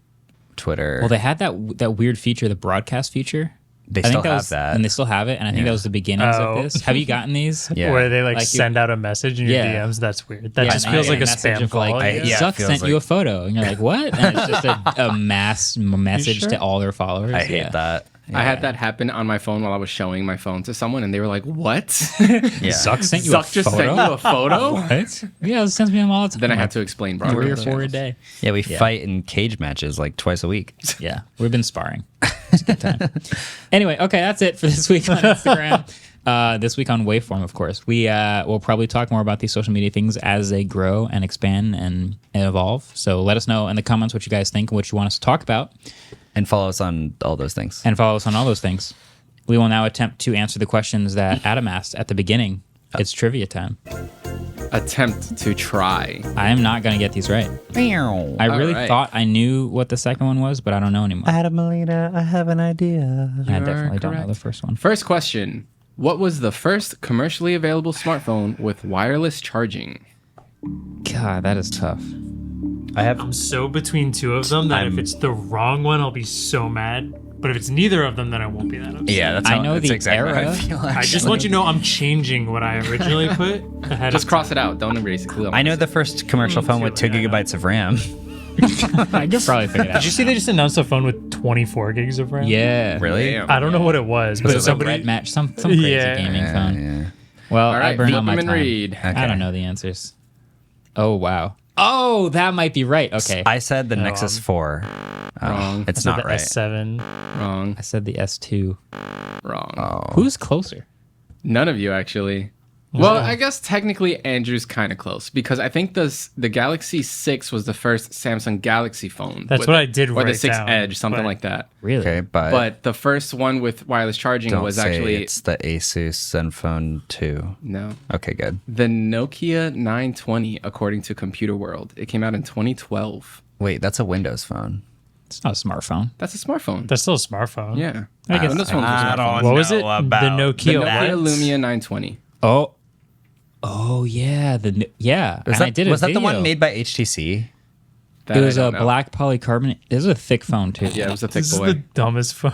Speaker 3: Twitter.
Speaker 1: Well, they had that weird feature, the broadcast feature.
Speaker 3: They
Speaker 1: I think
Speaker 3: still have
Speaker 1: was,
Speaker 3: that.
Speaker 1: and they still have it. And I think that was the beginnings
Speaker 2: Oh.
Speaker 1: of this. Have you gotten these?
Speaker 3: Yeah.
Speaker 2: Where they like
Speaker 1: Like you-
Speaker 2: send out a message in your
Speaker 1: Yeah.
Speaker 2: DMs. That's weird. That
Speaker 1: Yeah,
Speaker 2: just
Speaker 1: and
Speaker 2: feels
Speaker 1: I
Speaker 2: like a
Speaker 1: get message
Speaker 2: spam
Speaker 1: of,
Speaker 2: call.
Speaker 1: like,
Speaker 3: yeah, it
Speaker 1: Zuck
Speaker 3: feels
Speaker 1: sent you a
Speaker 3: like-
Speaker 1: photo, and you're like, "What?" And it's just a mass message
Speaker 2: sure?
Speaker 1: to all their followers.
Speaker 3: I hate
Speaker 1: Yeah.
Speaker 3: that.
Speaker 4: I had that happen on my phone while I was showing my phone to someone, and they were like, "What?
Speaker 3: Yeah.
Speaker 1: Zuck sent you
Speaker 4: Zuck
Speaker 1: a
Speaker 4: just
Speaker 1: photo.
Speaker 4: sent you a photo?"
Speaker 1: What? Yeah, it sends me them all the time.
Speaker 4: Then I had to explain.
Speaker 1: 3 or
Speaker 4: broadcast
Speaker 1: 4 a
Speaker 4: channels.
Speaker 1: day.
Speaker 3: Yeah, we fight in cage matches like twice a week.
Speaker 1: Yeah, we've been sparring. It's a good time. Anyway, okay, that's it for this week on Instagram. This week on Waveform, of course. We'll probably talk more about these social media things as they grow and expand and evolve. So let us know in the comments what you guys think and what you want us to talk about.
Speaker 3: And follow us on all those things.
Speaker 1: And follow us on all those things. We will now attempt to answer the questions that Adam asked at the beginning. It's trivia time.
Speaker 4: Attempt to try.
Speaker 1: I am not going to get these right. I really
Speaker 4: right.
Speaker 1: thought I knew what the second one was, but I don't know anymore.
Speaker 3: Adam Melina, I have an idea.
Speaker 1: I
Speaker 4: You're
Speaker 1: definitely don't know
Speaker 4: correct.
Speaker 1: the first one.
Speaker 4: First question: what was the first commercially available smartphone with wireless charging?
Speaker 1: God, that is tough.
Speaker 3: I have
Speaker 2: I'm so between two of them that if
Speaker 3: I'm-
Speaker 2: it's the wrong one, I'll be so mad. But if it's neither of them, then I won't be that upset.
Speaker 3: Yeah,
Speaker 1: I know
Speaker 3: that's
Speaker 1: the
Speaker 3: exactly how
Speaker 1: era.
Speaker 3: I feel.
Speaker 2: I just
Speaker 3: actually.
Speaker 2: want you to know I'm changing what I originally put ahead
Speaker 4: Just
Speaker 2: of
Speaker 4: cross it out. Don't erase it.
Speaker 3: I know the first commercial phone with 2
Speaker 2: too late, I know.
Speaker 3: gigabytes of RAM.
Speaker 1: I could probably figure it out.
Speaker 2: Did you see they just announced a phone with 24 gigs of RAM?
Speaker 1: Yeah.
Speaker 3: Really?
Speaker 4: Damn.
Speaker 2: I don't know what it was, but
Speaker 1: It was a
Speaker 2: somebody.
Speaker 1: red match, some crazy
Speaker 2: Yeah.
Speaker 1: gaming phone.
Speaker 3: Yeah.
Speaker 1: Well,
Speaker 4: All
Speaker 1: I
Speaker 4: right,
Speaker 1: burn
Speaker 4: flip
Speaker 1: all my
Speaker 4: them and
Speaker 1: time.
Speaker 4: read.
Speaker 1: I
Speaker 3: Okay.
Speaker 1: don't know the answers. Oh wow. Oh, that might be right. Okay.
Speaker 3: I said the Nexus 4.
Speaker 4: Wrong.
Speaker 3: It's
Speaker 2: I
Speaker 3: not
Speaker 2: said the
Speaker 3: right.
Speaker 2: S7.
Speaker 4: Wrong.
Speaker 1: I said the S2.
Speaker 4: Wrong.
Speaker 3: Oh.
Speaker 1: Who's closer?
Speaker 4: None of you actually. Well, I guess technically Andrew's kind of close because I think the Galaxy 6 was the first Samsung Galaxy phone.
Speaker 2: That's what I did
Speaker 4: Or the
Speaker 2: write
Speaker 4: 6
Speaker 2: down,
Speaker 4: Edge, something
Speaker 2: but-
Speaker 4: like that.
Speaker 1: Really?
Speaker 3: Okay,
Speaker 4: But the first one with wireless charging
Speaker 3: don't
Speaker 4: was
Speaker 3: say
Speaker 4: actually
Speaker 3: it's the Asus Zenfone 2.
Speaker 4: no.
Speaker 3: Okay, good.
Speaker 4: The Nokia 920, according to Computer World. It came out in 2012.
Speaker 3: Wait, that's a Windows phone.
Speaker 1: It's not a smartphone.
Speaker 4: That's a smartphone.
Speaker 2: That's still a smartphone.
Speaker 4: Yeah.
Speaker 1: I guess-
Speaker 4: Windows phones are smartphones.
Speaker 2: What was it?
Speaker 3: know
Speaker 2: The
Speaker 3: about
Speaker 4: The
Speaker 2: Nokia
Speaker 4: Nokia
Speaker 2: what?
Speaker 4: Lumia 920.
Speaker 1: Oh. Oh yeah. Yeah.
Speaker 3: Was
Speaker 1: And I did a
Speaker 3: was that the one
Speaker 1: video.
Speaker 3: made by HTC?
Speaker 4: That
Speaker 1: It
Speaker 4: I
Speaker 1: was a
Speaker 4: don't know.
Speaker 1: black polycarbonate. It was a thick phone too.
Speaker 4: Yeah, it was a thick
Speaker 2: This is
Speaker 4: boy.
Speaker 2: the dumbest phone.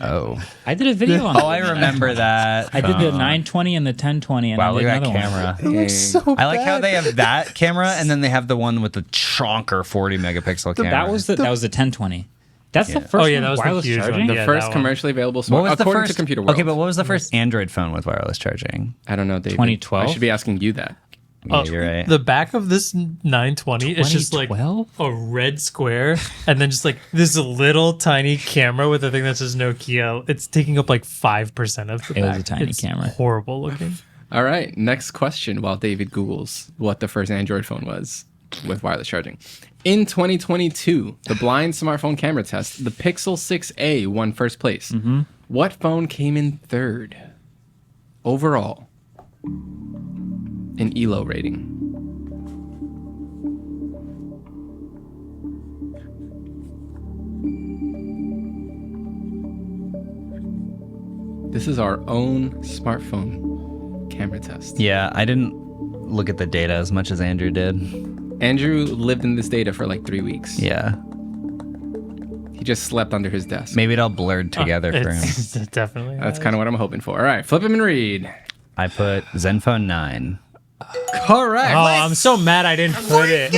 Speaker 3: Oh.
Speaker 1: I did a video on.
Speaker 3: Oh, I remember that.
Speaker 1: I did the 920 and the 1020, and
Speaker 3: Wow,
Speaker 1: I
Speaker 3: look
Speaker 1: did
Speaker 3: at that
Speaker 1: another
Speaker 3: camera.
Speaker 4: Dang.
Speaker 3: I like how they have that camera and then they have the one with the chonker 40 megapixel camera.
Speaker 1: That was the 1020. That's the first.
Speaker 2: Oh, yeah,
Speaker 1: one
Speaker 2: that was the
Speaker 1: wireless
Speaker 2: huge one.
Speaker 1: charging.
Speaker 4: The
Speaker 2: Yeah,
Speaker 4: first
Speaker 2: that one.
Speaker 4: commercially available
Speaker 3: What
Speaker 4: smartphone,
Speaker 3: was the
Speaker 4: according
Speaker 3: first?
Speaker 4: to Computer World.
Speaker 3: Okay, but what was the first Android phone with wireless charging?
Speaker 4: I don't know, David.
Speaker 1: 2012?
Speaker 4: I should be asking you that.
Speaker 3: Yeah, you're right.
Speaker 2: The back of this 920 is just like
Speaker 1: 2012?
Speaker 2: a red square and then just like this little tiny camera with a thing that says Nokia. It's taking up like 5% of the
Speaker 1: It
Speaker 2: back.
Speaker 1: was a tiny
Speaker 2: It's
Speaker 1: camera.
Speaker 2: horrible looking.
Speaker 4: All right, next question while David Googles what the first Android phone was with wireless charging. In 2022, the blind smartphone camera test, the Pixel 6a won first place.
Speaker 1: Mm-hmm.
Speaker 4: What phone came in third overall in ELO rating? This is our own smartphone camera test.
Speaker 3: Yeah, I didn't look at the data as much as Andrew did.
Speaker 4: Andrew lived in this data for like 3 weeks.
Speaker 3: Yeah.
Speaker 4: He just slept under his desk.
Speaker 3: Maybe it all blurred together for him.
Speaker 2: It's definitely.
Speaker 4: That's kind of what I'm hoping for. All right, flip him and read.
Speaker 3: I put Zenfone 9.
Speaker 4: Correct.
Speaker 2: Oh, I'm so mad I didn't put it.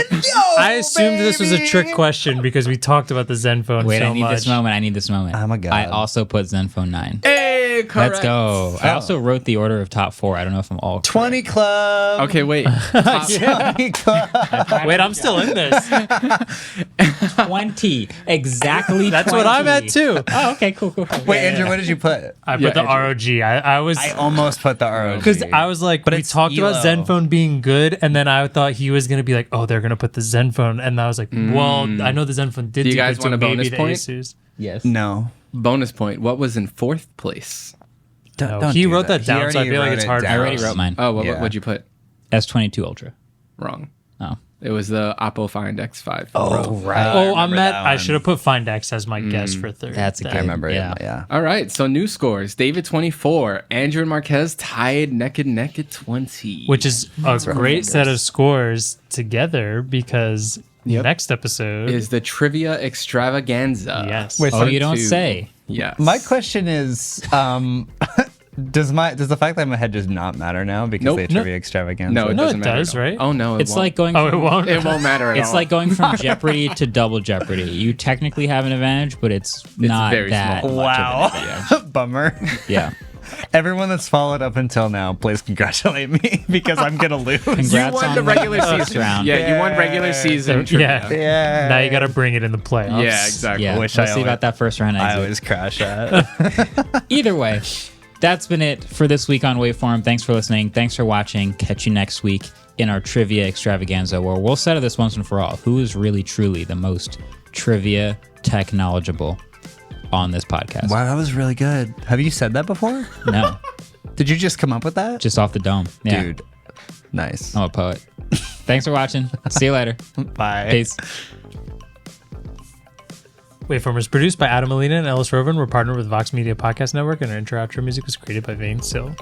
Speaker 2: I assumed this was a trick question because we talked about the Zenfone
Speaker 1: Wait,
Speaker 2: so
Speaker 1: I need
Speaker 2: much.
Speaker 1: this moment. I need this moment.
Speaker 3: Oh my God.
Speaker 1: I also put Zenfone 9.
Speaker 4: Hey, correct.
Speaker 1: Let's go. I also wrote the order of top 4. I don't know if I'm all
Speaker 3: 20 Club.
Speaker 4: Okay, wait.
Speaker 3: 20 Club.
Speaker 2: Wait, I'm still in this.
Speaker 1: 20. Exactly.
Speaker 2: That's what I'm at
Speaker 1: 20.
Speaker 2: too.
Speaker 1: Oh, okay, cool.
Speaker 3: Wait, Andrew, what did you put?
Speaker 2: I put
Speaker 4: Yeah,
Speaker 2: the
Speaker 4: Andrew.
Speaker 2: ROG. I was
Speaker 3: I almost put the ROG.
Speaker 2: because I was like,
Speaker 3: But
Speaker 2: we
Speaker 3: it's
Speaker 2: talked about
Speaker 3: ELO.
Speaker 2: Zenfone being good, and then I thought he was gonna be like, oh, they're gonna put the Zenfone, and I was like, well, I know the Zenfone did
Speaker 4: Do you
Speaker 2: do
Speaker 4: guys
Speaker 2: good, so
Speaker 4: want a
Speaker 2: maybe
Speaker 4: bonus
Speaker 2: the
Speaker 4: point?
Speaker 2: Asus.
Speaker 1: Yes.
Speaker 3: No.
Speaker 4: Bonus point. What was in fourth place?
Speaker 2: No, he wrote that down, so I
Speaker 3: He
Speaker 2: feel like
Speaker 3: already
Speaker 2: it's
Speaker 3: wrote
Speaker 2: hard
Speaker 3: it
Speaker 2: for
Speaker 1: I
Speaker 3: down.
Speaker 1: already wrote mine.
Speaker 4: Oh,
Speaker 3: Yeah.
Speaker 4: what'd you put?
Speaker 1: S22 Ultra.
Speaker 4: Wrong.
Speaker 1: Oh.
Speaker 4: It was the Oppo Find X5.
Speaker 3: right.
Speaker 2: Oh, I'm
Speaker 3: remember
Speaker 2: mad.
Speaker 3: that
Speaker 2: I
Speaker 3: one.
Speaker 2: should have put Find X as my guess for third.
Speaker 1: That's a
Speaker 2: That-
Speaker 1: good-
Speaker 3: I remember
Speaker 1: Yeah.
Speaker 3: it. Yeah.
Speaker 4: All right, so new scores. David 24, Andrew and Marquez tied neck and neck at 20.
Speaker 2: which is a great set of scores together because next episode
Speaker 4: is the trivia extravaganza.
Speaker 2: Yes.
Speaker 3: Wait,
Speaker 1: Oh, you don't say.
Speaker 4: Yes.
Speaker 3: My question is, does the fact that I'm ahead does not matter now because
Speaker 4: Nope.
Speaker 3: they trivia extravaganza?
Speaker 4: No, it
Speaker 2: No,
Speaker 4: doesn't
Speaker 2: it
Speaker 4: matter
Speaker 2: does,
Speaker 4: at all.
Speaker 2: right?
Speaker 4: Oh no,
Speaker 1: It's like going.
Speaker 2: Oh, it
Speaker 1: from-
Speaker 2: won't.
Speaker 4: it won't matter at
Speaker 1: It's
Speaker 4: all.
Speaker 1: like going from Jeopardy to double Jeopardy. You technically have an advantage, but it's not
Speaker 4: very
Speaker 1: that
Speaker 4: small.
Speaker 1: much
Speaker 3: Wow.
Speaker 1: of an advantage.
Speaker 3: Bummer.
Speaker 1: Yeah.
Speaker 3: Everyone that's followed up until now, please congratulate me because I'm gonna lose.
Speaker 1: Congrats
Speaker 4: you won
Speaker 1: on
Speaker 4: the
Speaker 1: winning
Speaker 4: regular
Speaker 1: first
Speaker 4: season.
Speaker 1: round.
Speaker 4: Yeah, you won regular season trivia.
Speaker 2: Yeah.
Speaker 3: Yeah.
Speaker 2: Now you got to bring it in the playoffs.
Speaker 4: Yeah, exactly.
Speaker 1: Yeah.
Speaker 3: Wish
Speaker 1: we'll
Speaker 3: I
Speaker 1: see about
Speaker 3: always-
Speaker 1: that first round
Speaker 3: I
Speaker 1: exit.
Speaker 3: always crash at.
Speaker 1: Either way, that's been it for this week on Waveform. Thanks for listening. Thanks for watching. Catch you next week in our trivia extravaganza, where we'll settle this once and for all. Who is really, truly the most trivia tech knowledgeable on this podcast?
Speaker 3: Wow, that was really good. Have you said that before?
Speaker 1: No,
Speaker 3: Did you just come up with that?
Speaker 1: just off the dome. Yeah,
Speaker 3: Dude, nice.
Speaker 1: I'm a poet. Thanks for watching. See you later.
Speaker 3: Bye.
Speaker 1: Peace.
Speaker 2: Waveform is produced by Adam Molina and Ellis Rovin. We're partnered with Vox Media Podcast Network, and our intro outro music was created by Vane Sill.